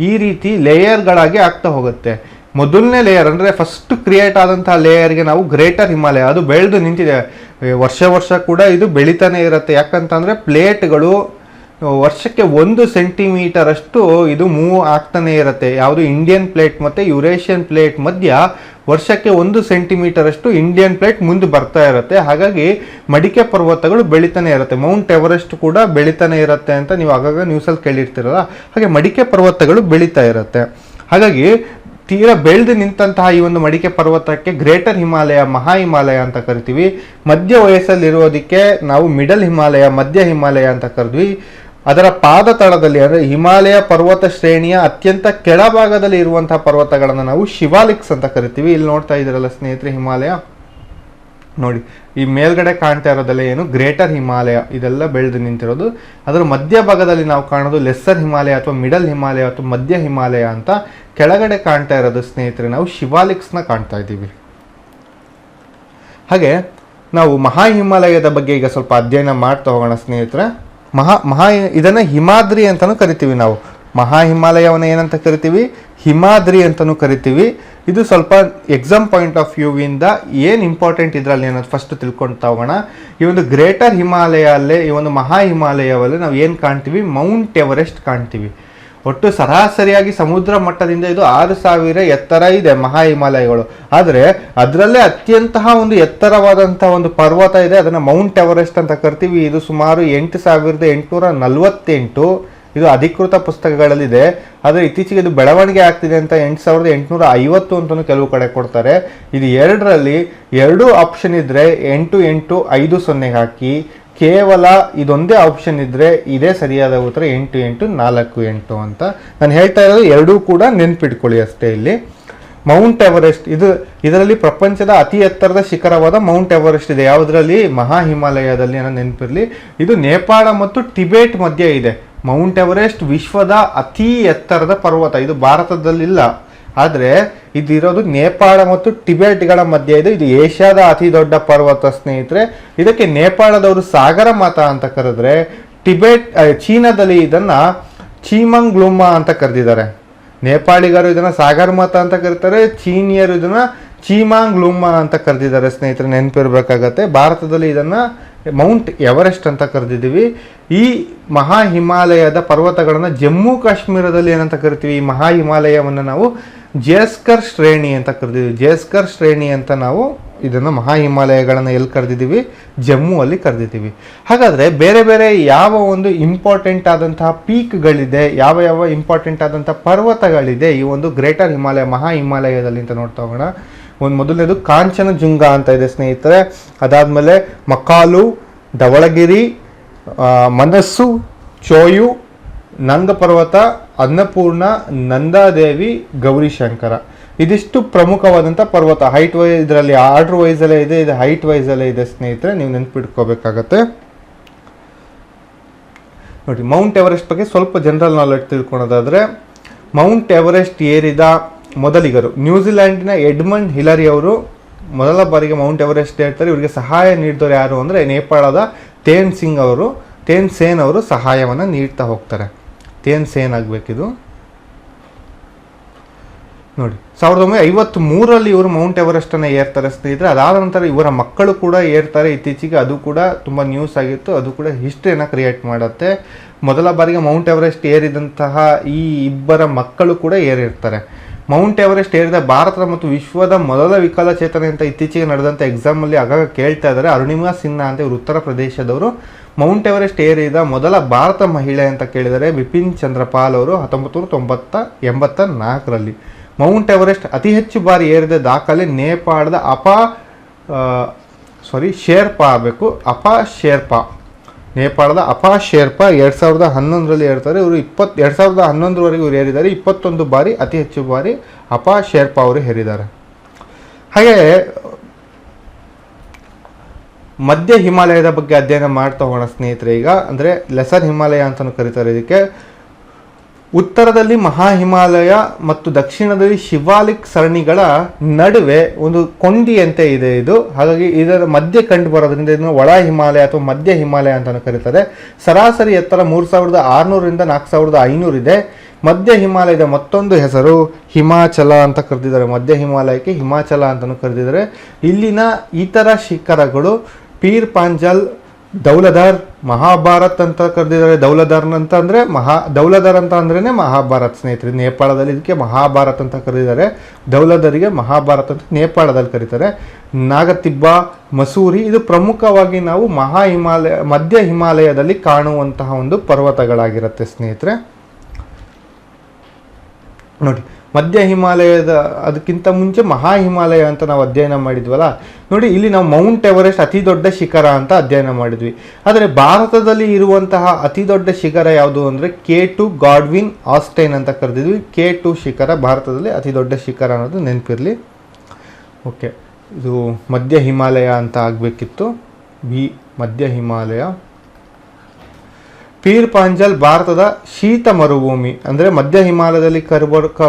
ಈ ರೀತಿ ಲೇಯರ್ಗಳಾಗಿ ಆಗ್ತಾ ಹೋಗುತ್ತೆ. ಮೊದಲನೇ ಲೇಯರ್ ಅಂದರೆ ಫಸ್ಟ್ ಕ್ರಿಯೇಟ್ ಆದಂತಹ ಲೇಯರ್ಗೆ ನಾವು ಗ್ರೇಟರ್ ಹಿಮಾಲಯ, ಅದು ಬೆಳೆದು ನಿಂತಿದೆ. ವರ್ಷ ಕೂಡ ಇದು ಬೆಳಿತಾನೆ ಇರುತ್ತೆ. ಯಾಕಂತಂದರೆ ಪ್ಲೇಟ್ಗಳು ವರ್ಷಕ್ಕೆ 1 ಸೆಂಟಿಮೀಟರ್ ಅಷ್ಟು ಇದು ಮೂವ್ ಆಗ್ತಾನೆ ಇರುತ್ತೆ. ಯಾವುದು ಇಂಡಿಯನ್ ಪ್ಲೇಟ್ ಮತ್ತು ಯುರೇಷಿಯನ್ ಪ್ಲೇಟ್ ಮಧ್ಯ ವರ್ಷಕ್ಕೆ 1 ಸೆಂಟಿಮೀಟರ್ ಅಷ್ಟು ಇಂಡಿಯನ್ ಪ್ಲೇಟ್ ಮುಂದೆ ಬರ್ತಾ ಇರುತ್ತೆ. ಹಾಗಾಗಿ ಮಡಿಕೆ ಪರ್ವತಗಳು ಬೆಳಿತಾನೆ ಇರುತ್ತೆ. ಮೌಂಟ್ ಎವರೆಸ್ಟ್ ಕೂಡ ಬೆಳಿತಾನೆ ಇರುತ್ತೆ ಅಂತ ನೀವು ಆಗಾಗ ನ್ಯೂಸಲ್ಲಿ ಕೇಳಿರ್ತೀರಲ್ಲ, ಹಾಗೆ ಮಡಿಕೆ ಪರ್ವತಗಳು ಬೆಳೀತಾ ಇರುತ್ತೆ. ಹಾಗಾಗಿ ತೀರಾ ಬೆಳೆದು ನಿಂತಹ ಈ ಒಂದು ಮಡಿಕೆ ಪರ್ವತಕ್ಕೆ ಗ್ರೇಟರ್ ಹಿಮಾಲಯ, ಮಹಾ ಹಿಮಾಲಯ ಅಂತ ಕರಿತೀವಿ. ಮಧ್ಯ ವಯಸ್ಸಲ್ಲಿರೋದಕ್ಕೆ ನಾವು ಮಿಡಲ್ ಹಿಮಾಲಯ, ಮಧ್ಯ ಹಿಮಾಲಯ ಅಂತ ಕರೆದ್ವಿ. ಅದರ ಪಾದ ತಳದಲ್ಲಿ ಅಂದರೆ ಹಿಮಾಲಯ ಪರ್ವತ ಶ್ರೇಣಿಯ ಅತ್ಯಂತ ಕೆಳಭಾಗದಲ್ಲಿ ಇರುವಂತಹ ಪರ್ವತಗಳನ್ನು ನಾವು ಶಿವಾಲಿಕ್ಸ್ ಅಂತ ಕರಿತೀವಿ. ಇಲ್ಲಿ ನೋಡ್ತಾ ಇದ್ದೀರಲ್ಲ ಸ್ನೇಹಿತರೆ, ಹಿಮಾಲಯ ನೋಡಿ, ಈ ಮೇಲ್ಗಡೆ ಕಾಣ್ತಾ ಇರೋದೆಲ್ಲ ಏನು ಗ್ರೇಟರ್ ಹಿಮಾಲಯ, ಇದೆಲ್ಲ ಬೆಳೆದು ನಿಂತಿರೋದು. ಅದರ ಮಧ್ಯಭಾಗದಲ್ಲಿ ನಾವು ಕಾಣೋದು ಲೆಸ್ಸರ್ ಹಿಮಾಲಯ ಅಥವಾ ಮಿಡಲ್ ಹಿಮಾಲಯ ಅಥವಾ ಮಧ್ಯ ಹಿಮಾಲಯ ಅಂತ. ಕೆಳಗಡೆ ಕಾಣ್ತಾ ಇರೋದು ಸ್ನೇಹಿತರೆ ನಾವು ಶಿವಾಲಿಕ್ಸ್ನ ಕಾಣ್ತಾ ಇದ್ದೀವಿ. ಹಾಗೆ ನಾವು ಮಹಾ ಹಿಮಾಲಯದ ಬಗ್ಗೆ ಈಗ ಸ್ವಲ್ಪ ಅಧ್ಯಯನ ಮಾಡ್ತಾ ಹೋಗೋಣ ಸ್ನೇಹಿತರೆ. ಇದನ್ನು ಹಿಮಾದ್ರಿ ಅಂತಲೂ ಕರಿತೀವಿ ನಾವು. ಮಹಾ ಹಿಮಾಲಯವನ್ನು ಏನಂತ ಕರಿತೀವಿ? ಹಿಮಾದ್ರಿ ಅಂತಲೂ ಕರಿತೀವಿ. ಇದು ಸ್ವಲ್ಪ ಎಕ್ಸಾಮ್ ಪಾಯಿಂಟ್ ಆಫ್ ವ್ಯೂವಿಂದ ಏನು ಇಂಪಾರ್ಟೆಂಟ್ ಇದರಲ್ಲಿ ಅನ್ನೋದು ಫಸ್ಟ್ ತಿಳ್ಕೊಳ್ತಾ ಹೋಗೋಣ. ಈ ಒಂದು ಗ್ರೇಟರ್ ಹಿಮಾಲಯಲ್ಲೇ, ಈ ಒಂದು ಮಹಾ ಹಿಮಾಲಯವಲ್ಲೇ ನಾವು ಏನು ಕಾಣ್ತೀವಿ? ಮೌಂಟ್ ಎವರೆಸ್ಟ್ ಕಾಣ್ತೀವಿ. ಒಟ್ಟು ಸರಾಸರಿಯಾಗಿ ಸಮುದ್ರ ಮಟ್ಟದಿಂದ ಇದು 6000 ಎತ್ತರ ಇದೆ ಮಹಾ ಹಿಮಾಲಯಗಳು. ಆದರೆ ಅದರಲ್ಲೇ ಅತ್ಯಂತಹ ಒಂದು ಎತ್ತರವಾದಂತಹ ಒಂದು ಪರ್ವತ ಇದೆ, ಅದನ್ನು ಮೌಂಟ್ ಎವರೆಸ್ಟ್ ಅಂತ ಕರಿತೀವಿ. ಇದು ಸುಮಾರು 8848, ಇದು ಅಧಿಕೃತ ಪುಸ್ತಕಗಳಲ್ಲಿದೆ. ಆದರೆ ಇತ್ತೀಚೆಗೆ ಇದು ಬೆಳವಣಿಗೆ ಆಗ್ತಿದೆ ಅಂತ 8850 ಅಂತಲೂ ಕೆಲವು ಕಡೆ ಕೊಡ್ತಾರೆ. ಇದು 2ರಲ್ಲಿ 2 ಆಪ್ಷನ್ ಇದ್ದರೆ 8850 ಹಾಕಿ, ಕೇವಲ ಇದೊಂದೇ ಆಪ್ಷನ್ ಇದ್ದರೆ ಇದೇ ಸರಿಯಾದ ಉತ್ತರ 8848 ಅಂತ ನಾನು ಹೇಳ್ತಾ ಇರೋದು. ಎರಡೂ ಕೂಡ ನೆನ್ಪಿಟ್ಕೊಳ್ಳಿ ಅಷ್ಟೇ. ಇಲ್ಲಿ ಮೌಂಟ್ ಎವರೆಸ್ಟ್ ಇದರಲ್ಲಿ ಪ್ರಪಂಚದ ಅತಿ ಎತ್ತರದ ಶಿಖರವಾದ ಮೌಂಟ್ ಎವರೆಸ್ಟ್ ಇದೆ. ಯಾವುದರಲ್ಲಿ? ಮಹಾ ಹಿಮಾಲಯದಲ್ಲಿ. ಅನ್ನೋ ನೆನಪಿರಲಿ. ಇದು ನೇಪಾಳ ಮತ್ತು ಟಿಬೇಟ್ ಮಧ್ಯೆ ಇದೆ. ಮೌಂಟ್ ಎವರೆಸ್ಟ್ ವಿಶ್ವದ ಅತಿ ಎತ್ತರದ ಪರ್ವತ. ಇದು ಭಾರತದಲ್ಲಿಲ್ಲ, ಆದರೆ ಇದಿರೋದು ನೇಪಾಳ ಮತ್ತು ಟಿಬೇಟ್ಗಳ ಮಧ್ಯೆ ಇದೆ. ಇದು ಏಷ್ಯಾದ ಅತಿ ದೊಡ್ಡ ಪರ್ವತ ಸ್ನೇಹಿತರೆ. ಇದಕ್ಕೆ ನೇಪಾಳದವರು ಸಾಗರ ಮಾತಾ ಅಂತ ಕರೆದ್ರೆ, ಚೀನಾದಲ್ಲಿ ಇದನ್ನ ಚೀಮಂಗ್ಲುಮಾ ಅಂತ ಕರೆದಿದ್ದಾರೆ. ನೇಪಾಳಿಗರು ಇದನ್ನ ಸಾಗರ ಮಾತಾ ಅಂತ ಕರೀತಾರೆ, ಚೀನಿಯರು ಇದನ್ನ ಚೀಮಾಂಗ್ಲುಮಾ ಅಂತ ಕರೆದಿದ್ದಾರೆ ಸ್ನೇಹಿತರೆ, ನೆನಪಿರ್ಬೇಕಾಗತ್ತೆ. ಭಾರತದಲ್ಲಿ ಇದನ್ನ ಮೌಂಟ್ ಎವರೆಸ್ಟ್ ಅಂತ ಕರೆದಿದ್ದೀವಿ. ಈ ಮಹಾ ಹಿಮಾಲಯದ ಪರ್ವತಗಳನ್ನು ಜಮ್ಮು ಕಾಶ್ಮೀರದಲ್ಲಿ ಏನಂತ ಕರಿತೀವಿ? ಈ ಮಹಾ ಹಿಮಾಲಯವನ್ನು ನಾವು ಜೇಸ್ಕರ್ ಶ್ರೇಣಿ ಅಂತ ಕರೆದಿದ್ದೀವಿ. ಜೇಸ್ಕರ್ ಶ್ರೇಣಿ ಅಂತ ನಾವು ಇದನ್ನು ಮಹಾ ಹಿಮಾಲಯಗಳನ್ನು ಎಲ್ಲಿ ಕರೆದಿದ್ದೀವಿ? ಜಮ್ಮು ಅಲ್ಲಿ ಕರೆದಿದ್ದೀವಿ. ಹಾಗಾದರೆ ಬೇರೆ ಬೇರೆ ಯಾವ ಒಂದು ಇಂಪಾರ್ಟೆಂಟ್ ಆದಂತಹ ಪೀಕ್ಗಳಿದೆ, ಯಾವ ಇಂಪಾರ್ಟೆಂಟ್ ಆದಂತಹ ಪರ್ವತಗಳಿದೆ ಈ ಒಂದು ಗ್ರೇಟರ್ ಹಿಮಾಲಯ, ಮಹಾ ಹಿಮಾಲಯದಲ್ಲಿ ಅಂತ ನೋಡ್ತಾ ಹೋಗೋಣ. ಮೊದಲನೇದು ಕಾಂಚನಜುಂಗ ಅಂತ ಇದೆ ಸ್ನೇಹಿತರೆ. ಅದಾದಮೇಲೆ ಮಕಾಲು, ಧವಳಗಿರಿ, ಮನಸ್ಸು, ಚೋಯು, ನಂಗ ಪರ್ವತ, ಅನ್ನಪೂರ್ಣ, ನಂದಾದೇವಿ, ಗೌರಿಶಂಕರ. ಇದಿಷ್ಟು ಪ್ರಮುಖವಾದಂಥ ಪರ್ವತ. ಹೈಟ್ ವೈಸ್ ಇದರಲ್ಲಿ ಆರ್ಡರ್ ವೈಸಲ್ಲೇ ಇದೆ, ಇದು ಹೈಟ್ ವೈಸಲ್ಲೇ ಇದೆ ಸ್ನೇಹಿತರೆ, ನೀವು ನೆನ್ಪಿಟ್ಕೋಬೇಕಾಗತ್ತೆ. ನೋಡಿ, ಮೌಂಟ್ ಎವರೆಸ್ಟ್ ಬಗ್ಗೆ ಸ್ವಲ್ಪ ಜನರಲ್ ನಾಲೆಡ್ಜ್ ತಿಳ್ಕೊಳೋದಾದರೆ, ಮೌಂಟ್ ಎವರೆಸ್ಟ್ ಏರಿದ ಮೊದಲಿಗರು ನ್ಯೂಜಿಲ್ಯಾಂಡಿನ ಎಡ್ಮಂಡ್ ಹಿಲರಿ ಅವರು ಮೊದಲ ಬಾರಿಗೆ ಮೌಂಟ್ ಎವರೆಸ್ಟ್ ಏರ್ತಾರೆ. ಇವರಿಗೆ ಸಹಾಯ ನೀಡಿದವರು ಯಾರು ಅಂದರೆ ನೇಪಾಳದ ತೇನ್ ಸೇನ್ ಅವರು ಸಹಾಯವನ್ನು ನೀಡ್ತಾ ಹೋಗ್ತಾರೆ. ತೇನ್ ಸೇನ್ ಆಗಬೇಕಿದು. ನೋಡಿ, 1953ರಲ್ಲಿ ಇವರು ಮೌಂಟ್ ಎವರೆಸ್ಟನ್ನು ಏರ್ತಾರೆ ಸ್ನೇಹಿತರೆ. ಅದಾದ ನಂತರ ಇವರ ಮಕ್ಕಳು ಕೂಡ ಏರ್ತಾರೆ ಇತ್ತೀಚೆಗೆ. ಅದು ಕೂಡ ತುಂಬ ನ್ಯೂಸ್ ಆಗಿತ್ತು. ಅದು ಕೂಡ ಹಿಸ್ಟ್ರಿಯನ್ನು ಕ್ರಿಯೇಟ್ ಮಾಡುತ್ತೆ. ಮೊದಲ ಬಾರಿಗೆ ಮೌಂಟ್ ಎವರೆಸ್ಟ್ ಏರಿದಂತಹ ಈ ಇಬ್ಬರ ಮಕ್ಕಳು ಕೂಡ ಏರಿರ್ತಾರೆ. ಮೌಂಟ್ ಎವರೆಸ್ಟ್ ಏರಿದ ಭಾರತದ ಮತ್ತು ವಿಶ್ವದ ಮೊದಲ ವಿಕಲಚೇತನ ಅಂತ ಇತ್ತೀಚೆಗೆ ನಡೆದಂಥ ಎಕ್ಸಾಮಲ್ಲಿ ಆಗಾಗ ಕೇಳ್ತಾ ಇದ್ದಾರೆ. ಅರುಣಿಮಾ ಸಿನ್ಹಾ ಅಂತ ಇವರು ಉತ್ತರ ಪ್ರದೇಶದವರು. ಮೌಂಟ್ ಎವರೆಸ್ಟ್ ಏರಿದ ಮೊದಲ ಭಾರತ ಮಹಿಳೆ ಅಂತ ಕೇಳಿದರೆ ಬಿಪಿನ್ ಚಂದ್ರಪಾಲ್ ಅವರು 1984ರಲ್ಲಿ. ಮೌಂಟ್ ಎವರೆಸ್ಟ್ ಅತಿ ಹೆಚ್ಚು ಬಾರಿ ಏರಿದ ದಾಖಲೆ ನೇಪಾಳದ ಅಪಾ ಶೇರ್ಪಾ. ನೇಪಾಳದ ಅಪಾ ಶೇರ್ಪಾ 2011ರಲ್ಲಿ ಏರ್ತಾರೆ. ಇವರು 2011ವರೆಗೂ ಇವರು ಏರಿದ್ದಾರೆ. 21 ಬಾರಿ ಅತಿ ಹೆಚ್ಚು ಬಾರಿ ಅಪಾ ಶೇರ್ಪಾ ಅವರು ಏರಿದ್ದಾರೆ. ಹಾಗೆ ಮಧ್ಯ ಹಿಮಾಲಯದ ಬಗ್ಗೆ ಅಧ್ಯಯನ ಮಾಡ್ತಾ ಹೋಗೋಣ ಸ್ನೇಹಿತರೆ. ಈಗ ಅಂದರೆ ಲೆಸರ್ ಹಿಮಾಲಯ ಅಂತಲೂ ಕರೀತಾರೆ ಇದಕ್ಕೆ. ಉತ್ತರದಲ್ಲಿ ಮಹಾ ಹಿಮಾಲಯ ಮತ್ತು ದಕ್ಷಿಣದಲ್ಲಿ ಶಿವಾಲಿಕ್ ಸರಣಿಗಳ ನಡುವೆ ಒಂದು ಕೊಂಡಿಯಂತೆ ಇದೆ ಇದು. ಹಾಗಾಗಿ ಇದರ ಮಧ್ಯೆ ಕಂಡು ಬರೋದ್ರಿಂದ ಇದನ್ನು ಒಳ ಹಿಮಾಲಯ ಅಥವಾ ಮಧ್ಯ ಹಿಮಾಲಯ ಅಂತಲೂ ಕರೀತಾರೆ. ಸರಾಸರಿ ಎತ್ತರ 3600ರಿಂದ 4500 ಇದೆ. ಮಧ್ಯ ಹಿಮಾಲಯದ ಮತ್ತೊಂದು ಹೆಸರು ಹಿಮಾಚಲ ಅಂತ ಕರೆದಿದ್ದಾರೆ. ಮಧ್ಯ ಹಿಮಾಲಯಕ್ಕೆ ಹಿಮಾಚಲ ಅಂತಲೂ ಕರೆದಿದ್ದಾರೆ. ಇಲ್ಲಿನ ಇತರ ಶಿಖರಗಳು ಪೀರ್ ಪಾಂಜಾಲ್, ದೌಲಧಾರ್, ಮಹಾಭಾರತ್ ಅಂತ ಕರೆದಿದ್ದಾರೆ. ದೌಲಧಾರ್ ಅಂತ ಅಂದರೆ ದೌಲಧಾರ್ ಅಂತ ಅಂದ್ರೇ ಮಹಾಭಾರತ್ ಸ್ನೇಹಿತರೆ. ನೇಪಾಳದಲ್ಲಿ ಇದಕ್ಕೆ ಮಹಾಭಾರತ್ ಅಂತ ಕರೆದಿದ್ದಾರೆ. ದೌಲಧರಿಗೆ ಮಹಾಭಾರತ್ ಅಂತ ನೇಪಾಳದಲ್ಲಿ ಕರೀತಾರೆ. ನಾಗತಿಬ್ಬ, ಮಸೂರಿ, ಇದು ಪ್ರಮುಖವಾಗಿ ನಾವು ಮಧ್ಯ ಹಿಮಾಲಯದಲ್ಲಿ ಕಾಣುವಂತಹ ಒಂದು ಪರ್ವತಗಳಾಗಿರುತ್ತೆ ಸ್ನೇಹಿತರೆ. ನೋಡಿ, ಮಧ್ಯ ಹಿಮಾಲಯದ ಅದಕ್ಕಿಂತ ಮುಂಚೆ ಮಹಾ ಹಿಮಾಲಯ ಅಂತ ನಾವು ಅಧ್ಯಯನ ಮಾಡಿದ್ವಲ್ಲ. ನೋಡಿ, ಇಲ್ಲಿ ನಾವು ಮೌಂಟ್ ಎವರೆಸ್ಟ್ ಅತಿ ದೊಡ್ಡ ಶಿಖರ ಅಂತ ಅಧ್ಯಯನ ಮಾಡಿದ್ವಿ. ಆದರೆ ಭಾರತದಲ್ಲಿ ಇರುವಂತಹ ಅತಿ ದೊಡ್ಡ ಶಿಖರ ಯಾವುದು ಅಂದರೆ K2 ಗಾಡ್ವಿನ್ ಆಸ್ಟೈನ್ ಅಂತ ಕರೆದಿದ್ವಿ. K2 ಶಿಖರ ಭಾರತದಲ್ಲಿ ಅತಿ ದೊಡ್ಡ ಶಿಖರ ಅನ್ನೋದು ನೆನಪಿರಲಿ. ಓಕೆ, ಇದು ಮಧ್ಯ ಹಿಮಾಲಯ ಅಂತ ಆಗಬೇಕಿತ್ತು. ಮಧ್ಯ ಹಿಮಾಲಯ. ಪೀರ್ ಪಾಂಜಾಲ್ ಭಾರತದ ಶೀತ ಮರುಭೂಮಿ, ಅಂದರೆ ಮಧ್ಯ ಹಿಮಾಲಯದಲ್ಲಿ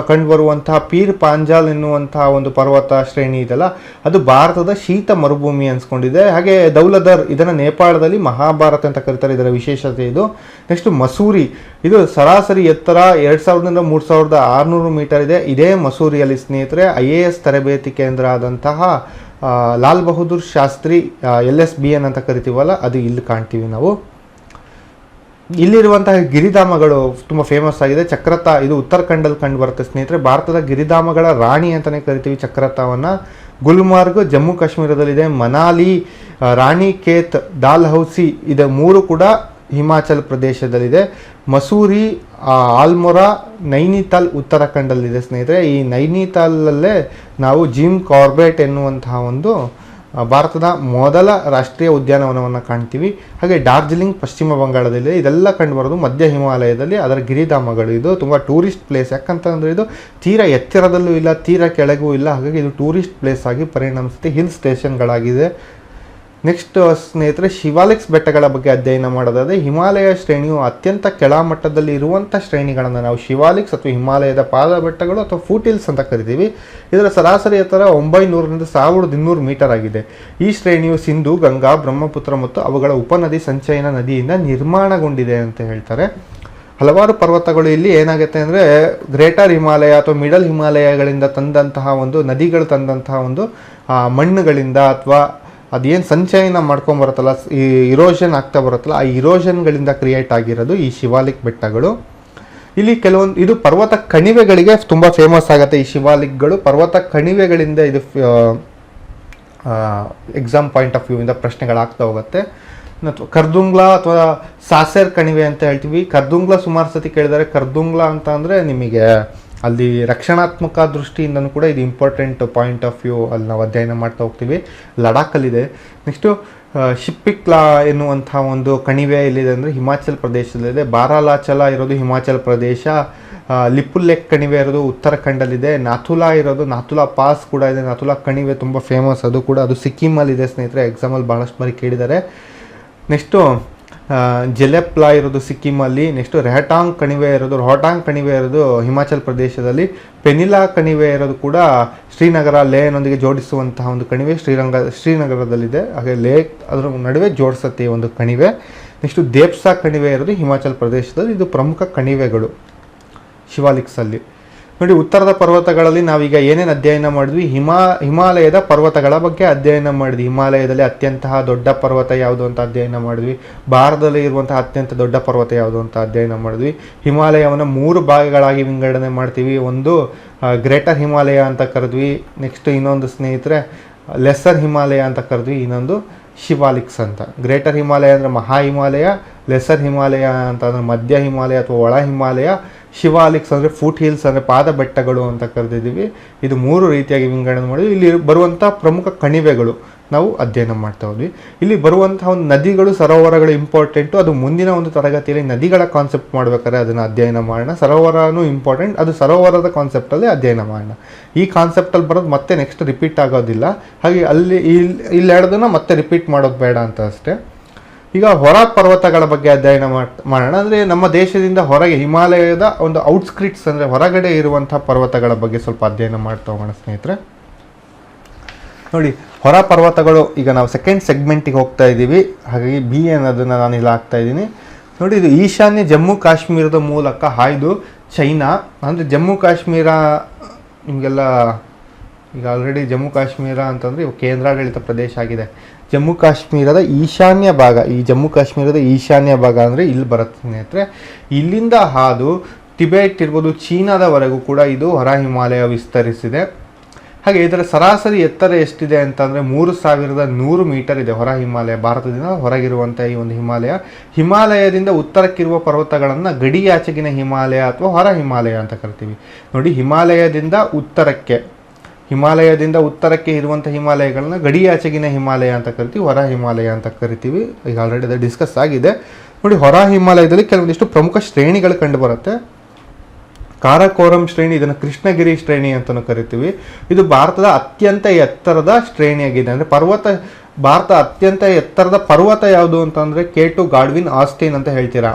ಕಂಡುಬರುವಂತಹ ಪೀರ್ ಪಾಂಜಾಲ್ ಎನ್ನುವಂತಹ ಒಂದು ಪರ್ವತ ಶ್ರೇಣಿ ಇದೆಯಲ್ಲ, ಅದು ಭಾರತದ ಶೀತ ಮರುಭೂಮಿ ಅನ್ಸ್ಕೊಂಡಿದೆ. ಹಾಗೆ ದೌಲಧರ್, ಇದನ್ನು ನೇಪಾಳದಲ್ಲಿ ಮಹಾಭಾರತ್ ಅಂತ ಕರೀತಾರೆ, ಇದರ ವಿಶೇಷತೆ ಇದು. ನೆಕ್ಸ್ಟ್ ಮಸೂರಿ, ಇದು ಸರಾಸರಿ ಎತ್ತರ 2000ರಿಂದ 3600 ಮೀಟರ್ ಇದೆ. ಇದೇ ಮಸೂರಿಯಲ್ಲಿ ಸ್ನೇಹಿತರೆ IAS ತರಬೇತಿ ಕೇಂದ್ರ ಆದಂತಹ ಲಾಲ್ ಬಹದ್ದೂರ್ ಶಾಸ್ತ್ರಿ LSBN ಅಂತ ಕರಿತೀವಲ್ಲ, ಅದು ಇಲ್ಲಿ ಕಾಣ್ತೀವಿ ನಾವು. ಇಲ್ಲಿರುವಂತಹ ಗಿರಿಧಾಮಗಳು ತುಂಬ ಫೇಮಸ್ ಆಗಿದೆ. ಚಕ್ರತಾ, ಇದು ಉತ್ತರಾಖಂಡಲ್ಲಿ ಕಂಡು ಬರುತ್ತೆ ಸ್ನೇಹಿತರೆ. ಭಾರತದ ಗಿರಿಧಾಮಗಳ ರಾಣಿ ಅಂತಲೇ ಕರಿತೀವಿ ಚಕ್ರತಾವನ್ನು. ಗುಲ್ಮಾರ್ಗ್ ಜಮ್ಮು ಕಾಶ್ಮೀರದಲ್ಲಿದೆ. ಮನಾಲಿ, ರಾಣಿಖೇತ್, ಡಾಲ್ಹೌಸಿ, ಇದು 3 ಕೂಡ ಹಿಮಾಚಲ್ ಪ್ರದೇಶದಲ್ಲಿದೆ. ಮಸೂರಿ, ಆಲ್ಮೊರಾ, ನೈನಿತಾಲ್ ಉತ್ತರಾಖಂಡಲ್ಲಿದೆ ಸ್ನೇಹಿತರೆ. ಈ ನೈನಿತಾಲಲ್ಲೇ ನಾವು ಜಿಮ್ ಕಾರ್ಬೆಟ್ ಎನ್ನುವಂತಹ ಒಂದು ಭಾರತದ ಮೊದಲ ರಾಷ್ಟ್ರೀಯ ಉದ್ಯಾನವನವನ್ನು ಕಾಣ್ತೀವಿ. ಹಾಗೆ ಡಾರ್ಜಿಲಿಂಗ್ ಪಶ್ಚಿಮ ಬಂಗಾಳದಲ್ಲಿ. ಇದೆಲ್ಲ ಕಂಡುಬರೋದು ಮಧ್ಯ ಹಿಮಾಲಯದಲ್ಲಿ, ಅದರ ಗಿರಿಧಾಮಗಳು. ಇದು ತುಂಬ ಟೂರಿಸ್ಟ್ ಪ್ಲೇಸ್. ಯಾಕಂತಂದರೆ ಇದು ತೀರಾ ಎತ್ತರದಲ್ಲೂ ಇಲ್ಲ, ತೀರಾ ಕೆಳಗೂ ಇಲ್ಲ. ಹಾಗಾಗಿ ಇದು ಟೂರಿಸ್ಟ್ ಪ್ಲೇಸ್ ಆಗಿ ಪರಿಣಮಿಸುತ್ತೆ, ಹಿಲ್ ಸ್ಟೇಷನ್ಗಳಾಗಿದೆ. ನೆಕ್ಸ್ಟ್ ಸ್ನೇಹಿತರೆ, ಶಿವಾಲಿಕ್ಸ್ ಬೆಟ್ಟಗಳ ಬಗ್ಗೆ ಅಧ್ಯಯನ ಮಾಡೋದಾದರೆ, ಹಿಮಾಲಯ ಶ್ರೇಣಿಯು ಅತ್ಯಂತ ಕೆಳಮಟ್ಟದಲ್ಲಿ ಇರುವಂಥ ಶ್ರೇಣಿಗಳನ್ನು ನಾವು ಶಿವಾಲಿಕ್ಸ್ ಅಥವಾ ಹಿಮಾಲಯದ ಪಾದ ಬೆಟ್ಟಗಳು ಅಥವಾ ಫೂಟ್ ಹಿಲ್ಸ್ ಅಂತ ಕರಿತೀವಿ. ಇದರ ಸರಾಸರಿ ಎತ್ತರ 900ರಿಂದ 1200 ಮೀಟರ್ ಆಗಿದೆ. ಈ ಶ್ರೇಣಿಯು ಸಿಂಧು, ಗಂಗಾ, ಬ್ರಹ್ಮಪುತ್ರ ಮತ್ತು ಅವುಗಳ ಉಪನದಿ ಸಂಚಯನ ನದಿಯಿಂದ ನಿರ್ಮಾಣಗೊಂಡಿದೆ ಅಂತ ಹೇಳ್ತಾರೆ. ಹಲವಾರು ಪರ್ವತಗಳು ಇಲ್ಲಿ ಏನಾಗುತ್ತೆ ಅಂದರೆ ಗ್ರೇಟರ್ ಹಿಮಾಲಯ ಅಥವಾ ಮಿಡಲ್ ಹಿಮಾಲಯಗಳಿಂದ ತಂದಂತಹ ಒಂದು ನದಿಗಳು ತಂದಂತಹ ಒಂದು ಮಣ್ಣುಗಳಿಂದ ಅಥವಾ ಅದೇನು ಸಂಚಯನ ಮಾಡ್ಕೊಂಬರುತ್ತಲ್ಲ, ಈ ಇರೋಷನ್ ಆಗ್ತಾ ಬರುತ್ತಲ್ಲ, ಆ ಇರೋಷನ್ಗಳಿಂದ ಕ್ರಿಯೇಟ್ ಆಗಿರೋದು ಈ ಶಿವಾಲಿಕ್ ಬೆಟ್ಟಗಳು. ಇಲ್ಲಿ ಕೆಲವೊಂದು ಇದು ಪರ್ವತ ಕಣಿವೆಗಳಿಗೆ ತುಂಬ ಫೇಮಸ್ ಆಗುತ್ತೆ. ಈ ಶಿವಾಲಿಕ್ಗಳು ಪರ್ವತ ಕಣಿವೆಗಳಿಂದ ಇದು ಎಕ್ಸಾಮ್ ಪಾಯಿಂಟ್ ಆಫ್ ವ್ಯೂ ಇಂದ ಪ್ರಶ್ನೆಗಳಾಗ್ತಾ ಹೋಗುತ್ತೆ. ಕರ್ದುಂಗ್ಲಾ ಅಥವಾ ಸಾಸೆರ್ ಕಣಿವೆ ಅಂತ ಹೇಳ್ತೀವಿ. ಕರ್ದುಂಗ್ಲಾ ಸುಮಾರು ಸತಿ ಕೇಳಿದರೆ. ಕರ್ದುಂಗ್ಲಾ ಅಂತ ಅಂದರೆ ನಿಮಗೆ ಅಲ್ಲಿ ರಕ್ಷಣಾತ್ಮಕ ದೃಷ್ಟಿಯಿಂದನೂ ಕೂಡ ಇದು ಇಂಪಾರ್ಟೆಂಟ್ ಪಾಯಿಂಟ್ ಆಫ್ ವ್ಯೂ, ಅಲ್ಲಿ ನಾವು ಅಧ್ಯಯನ ಮಾಡ್ತಾ ಹೋಗ್ತೀವಿ. ಲಡಾಖಲ್ಲಿದೆ. ನೆಕ್ಸ್ಟು ಶಿಪ್ಪಿಕ್ಲಾ ಎನ್ನುವಂಥ ಒಂದು ಕಣಿವೆ ಎಲ್ಲಿದೆ ಅಂದರೆ ಹಿಮಾಚಲ್ ಪ್ರದೇಶದಲ್ಲಿದೆ. ಬಾರಾಲಾಚಲ ಇರೋದು ಹಿಮಾಚಲ್ ಪ್ರದೇಶ. ಲಿಪುಲೇಕ್ ಕಣಿವೆ ಇರೋದು ಉತ್ತರಾಖಂಡಲ್ಲಿದೆ. ನಾಥುಲಾ ಇರೋದು, ನಾಥುಲಾ ಪಾಸ್ ಕೂಡ ಇದೆ. ನಾಥುಲಾ ಕಣಿವೆ ತುಂಬ ಫೇಮಸ್, ಅದು ಕೂಡ ಅದು ಸಿಕ್ಕಿಮಲ್ಲಿದೆ ಸ್ನೇಹಿತರೆ. ಎಕ್ಸಾಮಲ್ಲಿ ಭಾಳಷ್ಟು ಬಾರಿ ಕೇಳಿದ್ದಾರೆ. ನೆಕ್ಸ್ಟು ಜೆಲೆಪ್ಲಾ ಇರೋದು ಸಿಕ್ಕಿಮಲ್ಲಿ. ನೆಕ್ಸ್ಟು ರೋಹ್ಟಾಂಗ್ ಕಣಿವೆ ಇರೋದು ಹಿಮಾಚಲ್ ಪ್ರದೇಶದಲ್ಲಿ. ಪೆನಿಲಾ ಕಣಿವೆ ಇರೋದು ಕೂಡ ಶ್ರೀನಗರ, ಲೇನೊಂದಿಗೆ ಜೋಡಿಸುವಂತಹ ಒಂದು ಕಣಿವೆ ಶ್ರೀನಗರದಲ್ಲಿದೆ. ಹಾಗೆ ಲೇಕ್ ಅದರ ನಡುವೆ ಜೋಡಿಸುತ್ತೆ ಈ ಒಂದು ಕಣಿವೆ. ನೆಕ್ಸ್ಟು ದೇಪ್ಸಾ ಕಣಿವೆ ಇರೋದು ಹಿಮಾಚಲ್ ಪ್ರದೇಶದಲ್ಲಿ. ಇದು ಪ್ರಮುಖ ಕಣಿವೆಗಳು ಶಿವಾಲಿಕ್ಸಲ್ಲಿ. ನೋಡಿ, ಉತ್ತರದ ಪರ್ವತಗಳಲ್ಲಿ ನಾವೀಗ ಏನೇನು ಅಧ್ಯಯನ ಮಾಡಿದ್ವಿ? ಹಿಮಾಲಯದ ಪರ್ವತಗಳ ಬಗ್ಗೆ ಅಧ್ಯಯನ ಮಾಡಿದ್ವಿ. ಹಿಮಾಲಯದಲ್ಲಿ ಅತ್ಯಂತ ದೊಡ್ಡ ಪರ್ವತ ಯಾವುದು ಅಂತ ಅಧ್ಯಯನ ಮಾಡಿದ್ವಿ. ಭಾರತದಲ್ಲಿ ಇರುವಂತಹ ಅತ್ಯಂತ ದೊಡ್ಡ ಪರ್ವತ ಯಾವುದು ಅಂತ ಅಧ್ಯಯನ ಮಾಡಿದ್ವಿ. ಹಿಮಾಲಯವನ್ನು 3 ಭಾಗಗಳಾಗಿ ವಿಂಗಡಣೆ ಮಾಡ್ತೀವಿ. ಒಂದು ಗ್ರೇಟರ್ ಹಿಮಾಲಯ ಅಂತ ಕರೆದ್ವಿ. ನೆಕ್ಸ್ಟ್ ಇನ್ನೊಂದು ಸ್ನೇಹಿತರೆ ಲೆಸ್ಸರ್ ಹಿಮಾಲಯ ಅಂತ ಕರೆದ್ವಿ. ಇನ್ನೊಂದು ಶಿವಾಲಿಕ್ಸ್ ಅಂತ. ಗ್ರೇಟರ್ ಹಿಮಾಲಯ ಅಂದರೆ ಮಹಾ ಹಿಮಾಲಯ, ಲೆಸ್ಸರ್ ಹಿಮಾಲಯ ಅಂತ ಅಂದರೆ ಮಧ್ಯ ಹಿಮಾಲಯ ಅಥವಾ ಒಳ ಹಿಮಾಲಯ, ಶಿವಾಲಿಕ್ಸ್ ಅಂದರೆ ಫೂಟ್ ಹಿಲ್ಸ್ ಅಂದರೆ ಪಾದ ಬೆಟ್ಟಗಳು ಅಂತ ಕರೆದಿದ್ದೀವಿ. ಇದು 3 ರೀತಿಯಾಗಿ ವಿಂಗಡಣೆ ಮಾಡಿದ್ವಿ. ಇಲ್ಲಿ ಬರುವಂಥ ಪ್ರಮುಖ ಕಣಿವೆಗಳು ನಾವು ಅಧ್ಯಯನ ಮಾಡ್ತಾ ಹೋದ್ವಿ. ಇಲ್ಲಿ ಬರುವಂತಹ ಒಂದು ನದಿಗಳು, ಸರೋವರಗಳು ಇಂಪಾರ್ಟೆಂಟು. ಅದು ಮುಂದಿನ ಒಂದು ತರಗತಿಯಲ್ಲಿ ನದಿಗಳ ಕಾನ್ಸೆಪ್ಟ್ ಮಾಡ್ಬೇಕಾದ್ರೆ ಅದನ್ನು ಅಧ್ಯಯನ ಮಾಡೋಣ. ಸರೋವರನೂ ಇಂಪಾರ್ಟೆಂಟ್, ಅದು ಸರೋವರದ ಕಾನ್ಸೆಪ್ಟಲ್ಲಿ ಅಧ್ಯಯನ ಮಾಡೋಣ. ಈ ಕಾನ್ಸೆಪ್ಟಲ್ಲಿ ಬರೋದು ಮತ್ತೆ ನೆಕ್ಸ್ಟ್ ರಿಪೀಟ್ ಆಗೋದಿಲ್ಲ. ಹಾಗೆ ಇಲ್ಲಿ ಹೇಳೋದನ್ನು ಮತ್ತೆ ರಿಪೀಟ್ ಮಾಡೋದು ಬೇಡ ಅಂತ ಅಷ್ಟೇ. ಈಗ ಹೊರ ಪರ್ವತಗಳ ಬಗ್ಗೆ ಅಧ್ಯಯನ ಮಾಡೋಣ. ಅಂದರೆ ನಮ್ಮ ದೇಶದಿಂದ ಹೊರಗೆ ಹಿಮಾಲಯದ ಒಂದು ಔಟ್ಸ್ಕ್ರಿಟ್ಸ್ ಅಂದರೆ ಹೊರಗಡೆ ಇರುವಂಥ ಪರ್ವತಗಳ ಬಗ್ಗೆ ಸ್ವಲ್ಪ ಅಧ್ಯಯನ ಮಾಡ್ತಾ ಹೋಗೋಣ ಸ್ನೇಹಿತರೆ. ನೋಡಿ, ಹೊರ ಪರ್ವತಗಳು, ಈಗ ನಾವು ಸೆಕೆಂಡ್ ಸೆಗ್ಮೆಂಟಿಗೆ ಹೋಗ್ತಾ ಇದ್ದೀವಿ. ಹಾಗಾಗಿ ಬಿ ಅನ್ನೋದನ್ನು ನಾನು ಇಲ್ಲಿ ಹಾಕ್ತಾ ಇದ್ದೀನಿ. ನೋಡಿ, ಇದು ಈಶಾನ್ಯ ಜಮ್ಮು ಕಾಶ್ಮೀರದ ಮೂಲಕ ಹಾಯ್ದು ಚೈನಾ, ಅಂದರೆ ಜಮ್ಮು ಕಾಶ್ಮೀರ ನಿಮಗೆಲ್ಲ ಈಗ ಆಲ್ರೆಡಿ ಜಮ್ಮು ಕಾಶ್ಮೀರ ಅಂತಂದರೆ ಕೇಂದ್ರಾಡಳಿತ ಪ್ರದೇಶ ಆಗಿದೆ. ಜಮ್ಮು ಕಾಶ್ಮೀರದ ಈಶಾನ್ಯ ಭಾಗ, ಈ ಜಮ್ಮು ಕಾಶ್ಮೀರದ ಈಶಾನ್ಯ ಭಾಗ ಅಂದರೆ ಇಲ್ಲಿ ಬರುತ್ತೆ ಸ್ನೇಹಿತರೆ. ಇಲ್ಲಿಂದ ಹಾದು ಟಿಬೆಟ್ ಇರ್ಬೋದು, ಚೀನಾದವರೆಗೂ ಕೂಡ ಇದು ಹೊರ ಹಿಮಾಲಯ ವಿಸ್ತರಿಸಿದೆ. ಹಾಗೆ ಇದರ ಸರಾಸರಿ ಎತ್ತರ ಎಷ್ಟಿದೆ ಅಂತಂದರೆ 3100 ಮೀಟರ್ ಇದೆ ಹೊರ ಹಿಮಾಲಯ. ಭಾರತದಿಂದ ಹೊರಗಿರುವಂಥ ಈ ಒಂದು ಹಿಮಾಲಯದಿಂದ ಉತ್ತರಕ್ಕಿರುವ ಪರ್ವತಗಳನ್ನು ಗಡಿಯಾಚೆಗಿನ ಹಿಮಾಲಯ ಅಥವಾ ಹೊರ ಹಿಮಾಲಯ ಅಂತ ಕರಿತೀವಿ. ನೋಡಿ, ಹಿಮಾಲಯದಿಂದ ಉತ್ತರಕ್ಕೆ ಇರುವಂಥ ಹಿಮಾಲಯಗಳನ್ನ ಗಡಿಯಾಚೆಗಿನ ಹಿಮಾಲಯ ಅಂತ ಕರಿತೀವಿ, ಹೊರ ಹಿಮಾಲಯ ಅಂತ ಕರಿತೀವಿ. ಈಗ ಆಲ್ರೆಡಿ ಅದು ಡಿಸ್ಕಸ್ ಆಗಿದೆ. ನೋಡಿ, ಹೊರ ಹಿಮಾಲಯದಲ್ಲಿ ಕೆಲವೊಂದಿಷ್ಟು ಪ್ರಮುಖ ಶ್ರೇಣಿಗಳು ಕಂಡು ಬರುತ್ತೆ. ಕಾರಾಕೋರಂ ಶ್ರೇಣಿ, ಇದನ್ನು ಕೃಷ್ಣಗಿರಿ ಶ್ರೇಣಿ ಅಂತಲೂ ಕರಿತೀವಿ. ಇದು ಭಾರತದ ಅತ್ಯಂತ ಎತ್ತರದ ಶ್ರೇಣಿಯಾಗಿದೆ. ಅಂದರೆ ಭಾರತ ಅತ್ಯಂತ ಎತ್ತರದ ಪರ್ವತ ಯಾವುದು ಅಂತಂದರೆ K2 ಗಾಡ್ವಿನ್ ಆಸ್ಟಿನ್ ಅಂತ ಹೇಳ್ತೀರಾ.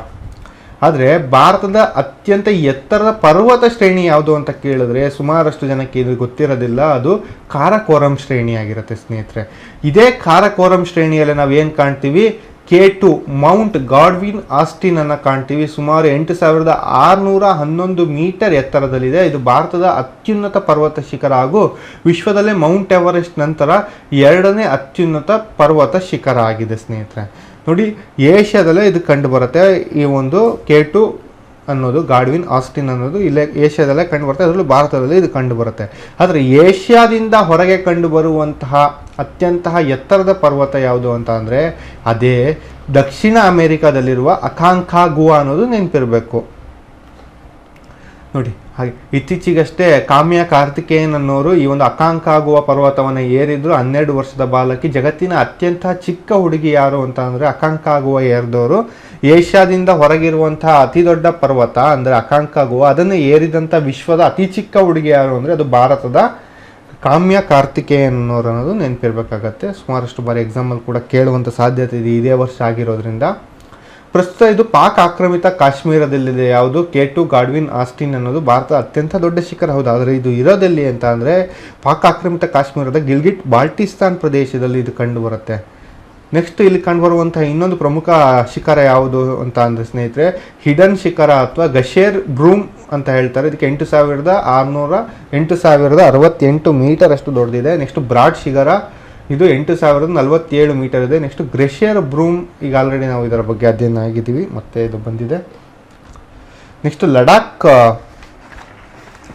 ಆದರೆ ಭಾರತದ ಅತ್ಯಂತ ಎತ್ತರದ ಪರ್ವತ ಶ್ರೇಣಿ ಯಾವುದು ಅಂತ ಕೇಳಿದ್ರೆ ಸುಮಾರಷ್ಟು ಜನಕ್ಕೆ ಇದು ಗೊತ್ತಿರೋದಿಲ್ಲ. ಅದು ಕಾರಾಕೋರಂ ಶ್ರೇಣಿಯಾಗಿರುತ್ತೆ ಸ್ನೇಹಿತರೆ. ಇದೇ ಕಾರಾಕೋರಂ ಶ್ರೇಣಿಯಲ್ಲಿ ನಾವು ಏನು ಕಾಣ್ತೀವಿ, K2 ಮೌಂಟ್ ಗಾಡ್ವಿನ್ ಆಸ್ಟಿನ್ ಅನ್ನು ಕಾಣ್ತೀವಿ. ಸುಮಾರು 8611 ಮೀಟರ್ ಎತ್ತರದಲ್ಲಿದೆ. ಇದು ಭಾರತದ ಅತ್ಯುನ್ನತ ಪರ್ವತ ಶಿಖರ ಹಾಗೂ ವಿಶ್ವದಲ್ಲೇ ಮೌಂಟ್ ಎವರೆಸ್ಟ್ ನಂತರ 2ನೇ ಅತ್ಯುನ್ನತ ಪರ್ವತ ಶಿಖರ ಆಗಿದೆ ಸ್ನೇಹಿತರೆ. ನೋಡಿ, ಏಷ್ಯಾದಲ್ಲೇ ಇದು ಕಂಡು ಬರುತ್ತೆ. ಈ ಒಂದು K2 ಅನ್ನೋದು, ಗಾಡ್ವಿನ್ ಆಸ್ಟಿನ್ ಅನ್ನೋದು ಇಲ್ಲೇ ಏಷ್ಯಾದಲ್ಲೇ ಕಂಡು ಬರುತ್ತೆ. ಅದರಲ್ಲೂ ಭಾರತದಲ್ಲಿ ಇದು ಕಂಡು ಬರುತ್ತೆ. ಆದರೆ ಏಷ್ಯಾದಿಂದ ಹೊರಗೆ ಕಂಡು ಬರುವಂತಹ ಅತ್ಯಂತ ಎತ್ತರದ ಪರ್ವತ ಯಾವುದು ಅಂತ ಅಂದರೆ ಅದೇ ದಕ್ಷಿಣ ಅಮೆರಿಕಾದಲ್ಲಿರುವ ಅಕಾಂಕಾಗುವಾ ಅನ್ನೋದು ನೆನಪಿರಬೇಕು. ನೋಡಿ, ಹಾಗೆ ಇತ್ತೀಚೆಗಷ್ಟೇ ಕಾಮ್ಯ ಕಾರ್ತಿಕೇಯನ್ ಅನ್ನೋರು ಈ ಒಂದು ಅಕಾಂಕಾಗುವಾ ಪರ್ವತವನ್ನು ಏರಿದ್ರು. 12 ವರ್ಷದ ಬಾಲಕಿ. ಜಗತ್ತಿನ ಅತ್ಯಂತ ಚಿಕ್ಕ ಹುಡುಗಿ ಯಾರು ಅಂತ ಅಂದರೆ ಅಕಾಂಕಾಗುವಾ ಏರಿದವರು. ಏಷ್ಯಾದಿಂದ ಹೊರಗಿರುವಂತಹ ಅತಿ ದೊಡ್ಡ ಪರ್ವತ ಅಂದರೆ ಅಕಾಂಕಾಗುವಾ, ಅದನ್ನು ಏರಿದಂಥ ವಿಶ್ವದ ಅತಿ ಚಿಕ್ಕ ಹುಡುಗಿ ಯಾರು ಅಂದರೆ ಅದು ಭಾರತದ ಕಾಮ್ಯ ಕಾರ್ತಿಕೇಯನ್ ಅನ್ನೋರು ಅನ್ನೋದು ನೆನಪಿರಬೇಕಾಗತ್ತೆ. ಸುಮಾರಷ್ಟು ಬಾರಿ ಎಕ್ಸಾಮಲ್ಲಿ ಕೂಡ ಕೇಳುವಂಥ ಸಾಧ್ಯತೆ ಇದೆ, ಇದೇ ವರ್ಷ ಆಗಿರೋದ್ರಿಂದ. ಪ್ರಸ್ತುತ ಇದು ಪಾಕ್ ಆಕ್ರಮಿತ ಕಾಶ್ಮೀರದಲ್ಲಿದೆ. ಯಾವುದು K2 ಗಾಡ್ವಿನ್ ಆಸ್ಟಿನ್ ಅನ್ನೋದು ಭಾರತದ ಅತ್ಯಂತ ದೊಡ್ಡ ಶಿಖರ, ಹೌದು. ಆದರೆ ಇದು ಇರೋದೆಲ್ಲಿ ಅಂತ ಅಂದರೆ ಪಾಕ್ ಆಕ್ರಮಿತ ಕಾಶ್ಮೀರದ ಗಿಲ್ಗಿಟ್ ಬಾಲ್ಟಿಸ್ತಾನ್ ಪ್ರದೇಶದಲ್ಲಿ ಇದು ಕಂಡು ಬರುತ್ತೆ. ನೆಕ್ಸ್ಟ್ ಇಲ್ಲಿ ಕಂಡುಬರುವಂಥ ಇನ್ನೊಂದು ಪ್ರಮುಖ ಶಿಖರ ಯಾವುದು ಅಂತ ಅಂದರೆ ಸ್ನೇಹಿತರೆ, ಹಿಡನ್ ಶಿಖರ ಅಥವಾ ಗಶೇರ್ ಬ್ರೂಮ್ ಅಂತ ಹೇಳ್ತಾರೆ. ಇದಕ್ಕೆ 8068 ಮೀಟರ್ ಅಷ್ಟು ದೊಡ್ಡದಿದೆ. ನೆಕ್ಸ್ಟ್ ಬ್ರಾಡ್ ಶಿಖರ, ಇದು 8047 ಮೀಟರ್ ಇದೆ. ನೆಕ್ಸ್ಟ್ ಗ್ರೆಷಿಯರ್ ಬ್ರೂಮ್, ಈಗ ಆಲ್ರೆಡಿ ನಾವು ಇದರ ಬಗ್ಗೆ ಅಧ್ಯಯನ ಆಗಿದ್ದೀವಿ, ಮತ್ತೆ ಇದು ಬಂದಿದೆ. ನೆಕ್ಸ್ಟ್ ಲಡಾಖ್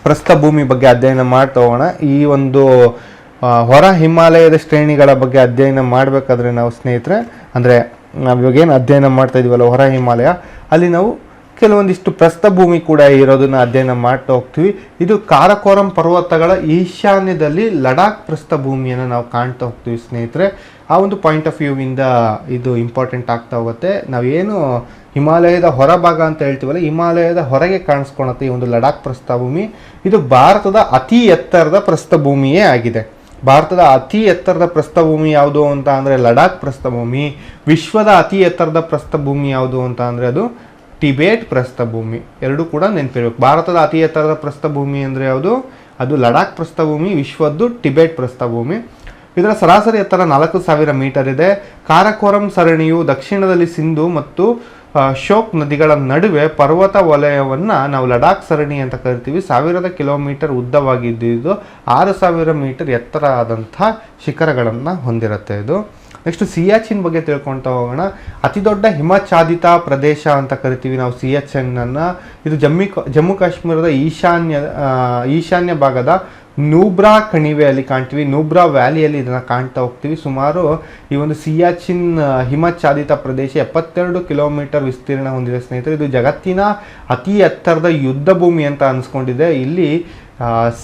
ಪ್ರಸ್ಥಭೂಮಿ ಬಗ್ಗೆ ಅಧ್ಯಯನ ಮಾಡ್ತಾ ಹೋಗೋಣ. ಈ ಒಂದು ಹೊರ ಹಿಮಾಲಯದ ಶ್ರೇಣಿಗಳ ಬಗ್ಗೆ ಅಧ್ಯಯನ ಮಾಡಬೇಕಾದ್ರೆ ನಾವು ಸ್ನೇಹಿತರೆ, ಅಂದರೆ ನಾವು ಇವಾಗೇನು ಅಧ್ಯಯನ ಮಾಡ್ತಾ ಇದೀವಲ್ಲ ಹೊರ ಹಿಮಾಲಯ, ಅಲ್ಲಿ ನಾವು ಕೆಲವೊಂದಿಷ್ಟು ಪ್ರಸ್ಥಭೂಮಿ ಕೂಡ ಇರೋದನ್ನ ಅಧ್ಯಯನ ಮಾಡ್ತಾ ಹೋಗ್ತೀವಿ. ಇದು ಕಾರಾಕೋರಂ ಪರ್ವತಗಳ ಈಶಾನ್ಯದಲ್ಲಿ ಲಡಾಖ್ ಪ್ರಸ್ಥಭೂಮಿಯನ್ನು ನಾವು ಕಾಣ್ತಾ ಹೋಗ್ತೀವಿ ಸ್ನೇಹಿತರೆ. ಆ ಒಂದು ಪಾಯಿಂಟ್ ಆಫ್ ವ್ಯೂವಿಂದ ಇದು ಇಂಪಾರ್ಟೆಂಟ್ ಆಗ್ತಾ ಹೋಗುತ್ತೆ. ನಾವೇನು ಹಿಮಾಲಯದ ಹೊರಭಾಗ ಅಂತ ಹೇಳ್ತೀವಲ್ಲ, ಹಿಮಾಲಯದ ಹೊರಗೆ ಕಾಣಿಸ್ಕೊಳತ್ತೆ ಈ ಒಂದು ಲಡಾಖ್ ಪ್ರಸ್ಥಭೂಮಿ. ಇದು ಭಾರತದ ಅತಿ ಎತ್ತರದ ಪ್ರಸ್ಥಭೂಮಿಯೇ ಆಗಿದೆ. ಭಾರತದ ಅತಿ ಎತ್ತರದ ಪ್ರಸ್ಥಭೂಮಿ ಯಾವುದು ಅಂತ ಅಂದರೆ ಲಡಾಖ್ ಪ್ರಸ್ಥಭೂಮಿ. ವಿಶ್ವದ ಅತಿ ಎತ್ತರದ ಪ್ರಸ್ಥಭೂಮಿ ಯಾವುದು ಅಂತ ಅಂದರೆ ಅದು ಟಿಬೇಟ್ ಪ್ರಸ್ಥಭೂಮಿ. ಎರಡೂ ಕೂಡ ನೆನಪಿರಬೇಕು. ಭಾರತದ ಅತಿ ಎತ್ತರದ ಪ್ರಸ್ಥಭೂಮಿ ಅಂದರೆ ಯಾವುದು? ಅದು ಲಡಾಖ್ ಪ್ರಸ್ಥಭೂಮಿ. ವಿಶ್ವದ್ದು ಟಿಬೇಟ್ ಪ್ರಸ್ಥಭೂಮಿ. ಇದರ ಸರಾಸರಿ ಎತ್ತರ 4000 ಮೀಟರ್ ಇದೆ. ಕಾರಾಕೋರಂ ಸರಣಿಯು ದಕ್ಷಿಣದಲ್ಲಿ ಸಿಂಧು ಮತ್ತು ಶೋಕ್ ನದಿಗಳ ನಡುವೆ ಪರ್ವತ ವಲಯವನ್ನು ನಾವು ಲಡಾಖ್ ಸರಣಿ ಅಂತ ಕರಿತೀವಿ. 1000 ಕಿಲೋಮೀಟರ್ ಉದ್ದವಾಗಿದ್ದು 6000 ಮೀಟರ್ ಎತ್ತರ ಆದಂಥ ಶಿಖರಗಳನ್ನು ಹೊಂದಿರುತ್ತೆ ಇದು. ನೆಕ್ಸ್ಟ್ ಸಿಯಾಚಿನ್ ಬಗ್ಗೆ ತಿಳ್ಕೊಳ್ತಾ ಹೋಗೋಣ. ಅತಿ ದೊಡ್ಡ ಹಿಮಚ್ಛಾದಿತ ಪ್ರದೇಶ ಅಂತ ಕರಿತೀವಿ ನಾವು ಸಿಯಾಚಿನ್ನನ್ನು. ಇದು ಜಮ್ಮು ಕಾಶ್ಮೀರದ ಈಶಾನ್ಯ ಭಾಗದ ನೂಬ್ರಾ ಕಣಿವೆಯಲ್ಲಿ ಕಾಣ್ತೀವಿ. ನೂಬ್ರಾ ವ್ಯಾಲಿಯಲ್ಲಿ ಇದನ್ನು ಕಾಣ್ತಾ ಹೋಗ್ತೀವಿ. ಸುಮಾರು ಈ ಒಂದು ಸಿಯಾಚಿನ್ ಹಿಮಚ್ಛಾದಿತ ಪ್ರದೇಶ 72 ಕಿಲೋಮೀಟರ್ ವಿಸ್ತೀರ್ಣ ಹೊಂದಿದೆ ಸ್ನೇಹಿತರೆ. ಇದು ಜಗತ್ತಿನ ಅತಿ ಎತ್ತರದ ಯುದ್ಧ ಭೂಮಿ ಅಂತ ಅನಿಸ್ಕೊಂಡಿದೆ. ಇಲ್ಲಿ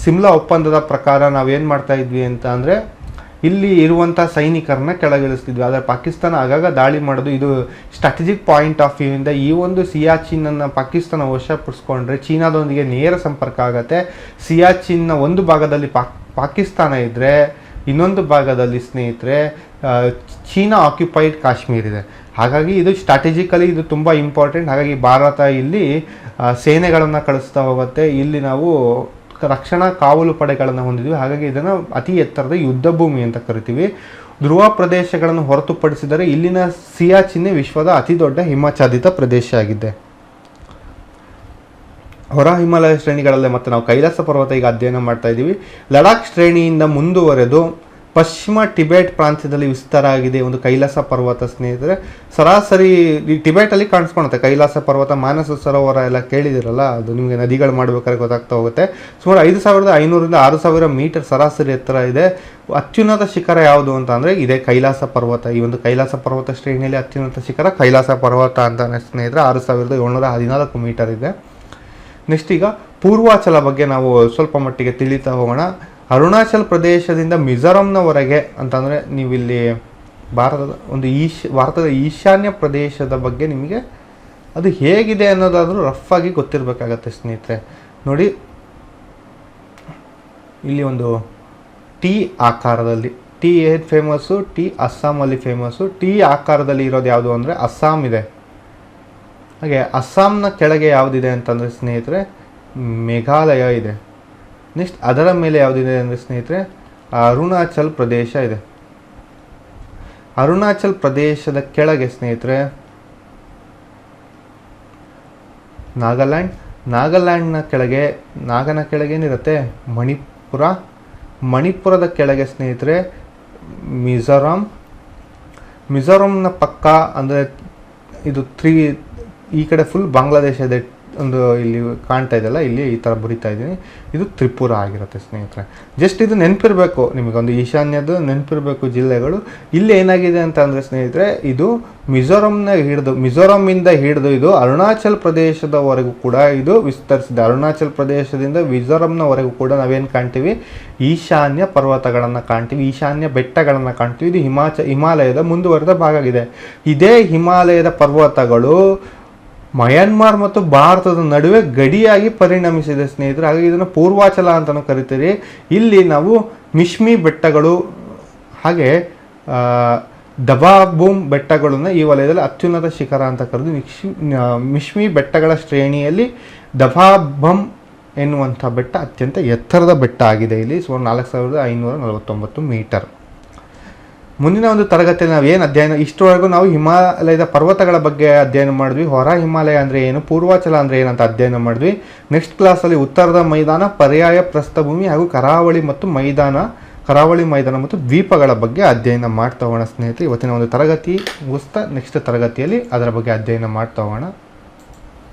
ಸಿಮ್ಲಾ ಒಪ್ಪಂದದ ಪ್ರಕಾರ ನಾವೇನು ಮಾಡ್ತಾ ಇದ್ವಿ ಅಂತ ಅಂದರೆ ಇಲ್ಲಿ ಇರುವಂಥ ಸೈನಿಕರನ್ನ ಕೆಳಗಿಳಿಸ್ತಿದ್ವಿ. ಆದರೆ ಪಾಕಿಸ್ತಾನ ಆಗಾಗ ದಾಳಿ ಮಾಡೋದು, ಇದು ಸ್ಟ್ರಾಟಜಿಕ್ ಪಾಯಿಂಟ್ ಆಫ್ ವ್ಯೂಯಿಂದ ಈ ಒಂದು ಸಿಯಾಚಿನ್ನನ್ನು ಪಾಕಿಸ್ತಾನ ವಶಪಡಿಸ್ಕೊಂಡ್ರೆ ಚೀನಾದೊಂದಿಗೆ ನೇರ ಸಂಪರ್ಕ ಆಗುತ್ತೆ. ಸಿಯಾಚಿನ್ನ ಒಂದು ಭಾಗದಲ್ಲಿ ಪಾಕಿಸ್ತಾನ ಇದ್ದರೆ ಇನ್ನೊಂದು ಭಾಗದಲ್ಲಿ ಸ್ನೇಹಿತರೆ ಚೀನಾ ಆಕ್ಯುಪೈಡ್ ಕಾಶ್ಮೀರ್ ಇದೆ. ಹಾಗಾಗಿ ಇದು ಸ್ಟ್ರಾಟಜಿಕಲಿ ಇದು ತುಂಬ ಇಂಪಾರ್ಟೆಂಟ್. ಹಾಗಾಗಿ ಭಾರತ ಇಲ್ಲಿ ಸೇನೆಗಳನ್ನು ಕಳಿಸ್ತಾ ಹೋಗುತ್ತೆ. ಇಲ್ಲಿ ನಾವು ರಕ್ಷಣಾ ಕಾವಲು ಪಡೆಗಳನ್ನು ಹೊಂದಿದ್ವಿ. ಹಾಗಾಗಿ ಇದನ್ನು ಅತಿ ಎತ್ತರದ ಯುದ್ಧ ಭೂಮಿ ಅಂತ ಕರಿತೀವಿ. ಧ್ರುವ ಪ್ರದೇಶಗಳನ್ನು ಹೊರತುಪಡಿಸಿದರೆ ಇಲ್ಲಿನ ಸಿಯಾಚಿನ್ ವಿಶ್ವದ ಅತಿ ದೊಡ್ಡ ಹಿಮಚ್ಛಾದಿತ ಪ್ರದೇಶ ಆಗಿದೆ. ಹೊರ ಹಿಮಾಲಯ ಶ್ರೇಣಿಗಳಲ್ಲೇ ಮತ್ತೆ ನಾವು ಕೈಲಾಸ ಪರ್ವತ ಈಗ ಅಧ್ಯಯನ ಮಾಡ್ತಾ ಇದ್ದೀವಿ. ಲಡಾಖ್ ಶ್ರೇಣಿಯಿಂದ ಮುಂದುವರೆದು ಪಶ್ಚಿಮ ಟಿಬೆಟ್ ಪ್ರಾಂತ್ಯದಲ್ಲಿ ವಿಸ್ತಾರ ಆಗಿದೆ ಒಂದು ಕೈಲಾಸ ಪರ್ವತ ಸ್ನೇಹಿತರೆ. ಸರಾಸರಿ ಈ ಟಿಬೆಟಲ್ಲಿ ಕಾಣಿಸ್ಕೊಳುತ್ತೆ ಕೈಲಾಸ ಪರ್ವತ, ಮಾನಸ ಸರೋವರ ಎಲ್ಲ ಕೇಳಿದಿರಲ್ಲ, ಅದು ನಿಮಗೆ ನದಿಗಳು ಮಾಡಬೇಕಾದ್ರೆ ಗೊತ್ತಾಗ್ತಾ ಹೋಗುತ್ತೆ. ಸುಮಾರು 5500ರಿಂದ 6000 ಮೀಟರ್ ಸರಾಸರಿ ಎತ್ತರ ಇದೆ. ಅತ್ಯುನ್ನತ ಶಿಖರ ಯಾವುದು ಅಂತ ಅಂದರೆ ಇದೇ ಕೈಲಾಸ ಪರ್ವತ. ಈ ಒಂದು ಕೈಲಾಸ ಪರ್ವತ ಶ್ರೇಣಿಯಲ್ಲಿ ಅತ್ಯುನ್ನತ ಶಿಖರ ಕೈಲಾಸ ಪರ್ವತ ಅಂತ ಸ್ನೇಹಿತರೆ 6714 ಮೀಟರ್ ಇದೆ. ನೆಕ್ಸ್ಟ್ ಈಗ ಪೂರ್ವಾಚಲ ಬಗ್ಗೆ ನಾವು ಸ್ವಲ್ಪ ಮಟ್ಟಿಗೆ ತಿಳಿತಾ ಹೋಗೋಣ. ಅರುಣಾಚಲ್ ಪ್ರದೇಶದಿಂದ ಮಿಜೋರಂನವರೆಗೆ ಅಂತಂದರೆ ನೀವಿಲ್ಲಿ ಭಾರತದ ಈಶಾನ್ಯ ಪ್ರದೇಶದ ಬಗ್ಗೆ ನಿಮಗೆ ಅದು ಹೇಗಿದೆ ಅನ್ನೋದಾದರೂ ರಫ್ ಆಗಿ ಗೊತ್ತಿರಬೇಕಾಗತ್ತೆ ಸ್ನೇಹಿತರೆ. ನೋಡಿ ಇಲ್ಲಿ ಒಂದು ಟಿ ಆಕಾರದಲ್ಲಿ, ಟಿ ಏನು ಫೇಮಸ್ಸು, ಟಿ ಅಸ್ಸಾಮಲ್ಲಿ ಫೇಮಸ್ಸು. ಟಿ ಆಕಾರದಲ್ಲಿ ಇರೋದು ಯಾವುದು ಅಂದರೆ ಅಸ್ಸಾಂ ಇದೆ. ಹಾಗೆ ಅಸ್ಸಾಂನ ಕೆಳಗೆ ಯಾವುದಿದೆ ಅಂತಂದರೆ ಸ್ನೇಹಿತರೆ ಮೇಘಾಲಯ ಇದೆ. ನೆಕ್ಸ್ಟ್ ಅದರ ಮೇಲೆ ಯಾವುದಿದೆ ಅಂದರೆ ಸ್ನೇಹಿತರೆ ಅರುಣಾಚಲ್ ಪ್ರದೇಶ ಇದೆ. ಅರುಣಾಚಲ್ ಪ್ರದೇಶದ ಕೆಳಗೆ ಸ್ನೇಹಿತರೆ ನಾಗಾಲ್ಯಾಂಡ್ನ ಕೆಳಗೆ ಏನಿರುತ್ತೆ ಮಣಿಪುರದ ಕೆಳಗೆ ಸ್ನೇಹಿತರೆ ಮಿಜೋರಂನ ಪಕ್ಕ ಅಂದರೆ ಇದು ಈ ಕಡೆ ಫುಲ್ ಬಾಂಗ್ಲಾದೇಶ ಇದೆ. ಒಂದು ಇಲ್ಲಿ ಕಾಣ್ತಾ ಇದೆಯಲ್ಲ, ಇಲ್ಲಿ ಈ ಥರ ಬರಿತಾ ಇದ್ದೀನಿ, ಇದು ತ್ರಿಪುರ ಆಗಿರುತ್ತೆ ಸ್ನೇಹಿತರೆ. ಜಸ್ಟ್ ಇದು ನೆನಪಿರಬೇಕು ನಿಮಗೊಂದು ಈಶಾನ್ಯದ್ದು ನೆನಪಿರಬೇಕು ಜಿಲ್ಲೆಗಳು. ಇಲ್ಲಿ ಏನಾಗಿದೆ ಅಂತ ಅಂದರೆ ಸ್ನೇಹಿತರೆ ಇದು ಮಿಜೋರಂನಿಂದ ಹಿಡಿದು ಇದು ಅರುಣಾಚಲ್ ಪ್ರದೇಶದವರೆಗೂ ಕೂಡ ಇದು ವಿಸ್ತರಿಸಿದೆ. ಅರುಣಾಚಲ್ ಪ್ರದೇಶದಿಂದ ಮಿಜೋರಂನವರೆಗೂ ಕೂಡ ನಾವೇನು ಕಾಣ್ತೀವಿ, ಈಶಾನ್ಯ ಪರ್ವತಗಳನ್ನು ಕಾಣ್ತೀವಿ, ಈಶಾನ್ಯ ಬೆಟ್ಟಗಳನ್ನು ಕಾಣ್ತೀವಿ. ಇದು ಹಿಮಾಲಯದ ಮುಂದುವರೆದ ಭಾಗ ಆಗಿದೆ. ಇದೇ ಹಿಮಾಲಯದ ಪರ್ವತಗಳು ಮಯನ್ಮಾರ್ ಮತ್ತು ಭಾರತದ ನಡುವೆ ಗಡಿಯಾಗಿ ಪರಿಣಮಿಸಿದೆ ಸ್ನೇಹಿತರೆ. ಹಾಗಾಗಿ ಇದನ್ನು ಪೂರ್ವಾಚಲ ಅಂತಲೂ ಕರಿತೀರಿ. ಇಲ್ಲಿ ನಾವು ಮಿಶ್ಮಿ ಬೆಟ್ಟಗಳು ಹಾಗೆ ದಬಾಬೂಮ್ ಬೆಟ್ಟಗಳನ್ನು ಈ ವಲಯದಲ್ಲಿ ಅತ್ಯುನ್ನತ ಶಿಖರ ಅಂತ ಕರೆದು ಮಿಶ್ಮಿ ಬೆಟ್ಟಗಳ ಶ್ರೇಣಿಯಲ್ಲಿ ದಬಾಬಮ್ ಎನ್ನುವಂಥ ಬೆಟ್ಟ ಅತ್ಯಂತ ಎತ್ತರದ ಬೆಟ್ಟ ಆಗಿದೆ. ಇಲ್ಲಿ ಸುಮಾರು 4549 ಮೀಟರ್. ಮುಂದಿನ ಒಂದು ತರಗತಿಯಲ್ಲಿ ನಾವು ಏನು ಅಧ್ಯಯನ, ಇಷ್ಟರವರೆಗೂ ನಾವು ಹಿಮಾಲಯದ ಪರ್ವತಗಳ ಬಗ್ಗೆ ಅಧ್ಯಯನ ಮಾಡಿದ್ವಿ. ಹೊರ ಹಿಮಾಲಯ ಅಂದರೆ ಏನು, ಪೂರ್ವಾಚಲ ಅಂದರೆ ಏನಂತ ಅಧ್ಯಯನ ಮಾಡಿದ್ವಿ. ನೆಕ್ಸ್ಟ್ ಕ್ಲಾಸಲ್ಲಿ ಉತ್ತರದ ಮೈದಾನ, ಪರ್ಯಾಯ ಪ್ರಸ್ಥಭೂಮಿ ಹಾಗೂ ಕರಾವಳಿ ಮೈದಾನ ಮತ್ತು ದ್ವೀಪಗಳ ಬಗ್ಗೆ ಅಧ್ಯಯನ ಮಾಡ್ತಾ ಹೋಗೋಣ ಸ್ನೇಹಿತರೆ. ಇವತ್ತಿನ ಒಂದು ತರಗತಿ ಮುಗಿಸ್ತಾ ನೆಕ್ಸ್ಟ್ ತರಗತಿಯಲ್ಲಿ ಅದರ ಬಗ್ಗೆ ಅಧ್ಯಯನ ಮಾಡ್ತಾ ಹೋಗೋಣ.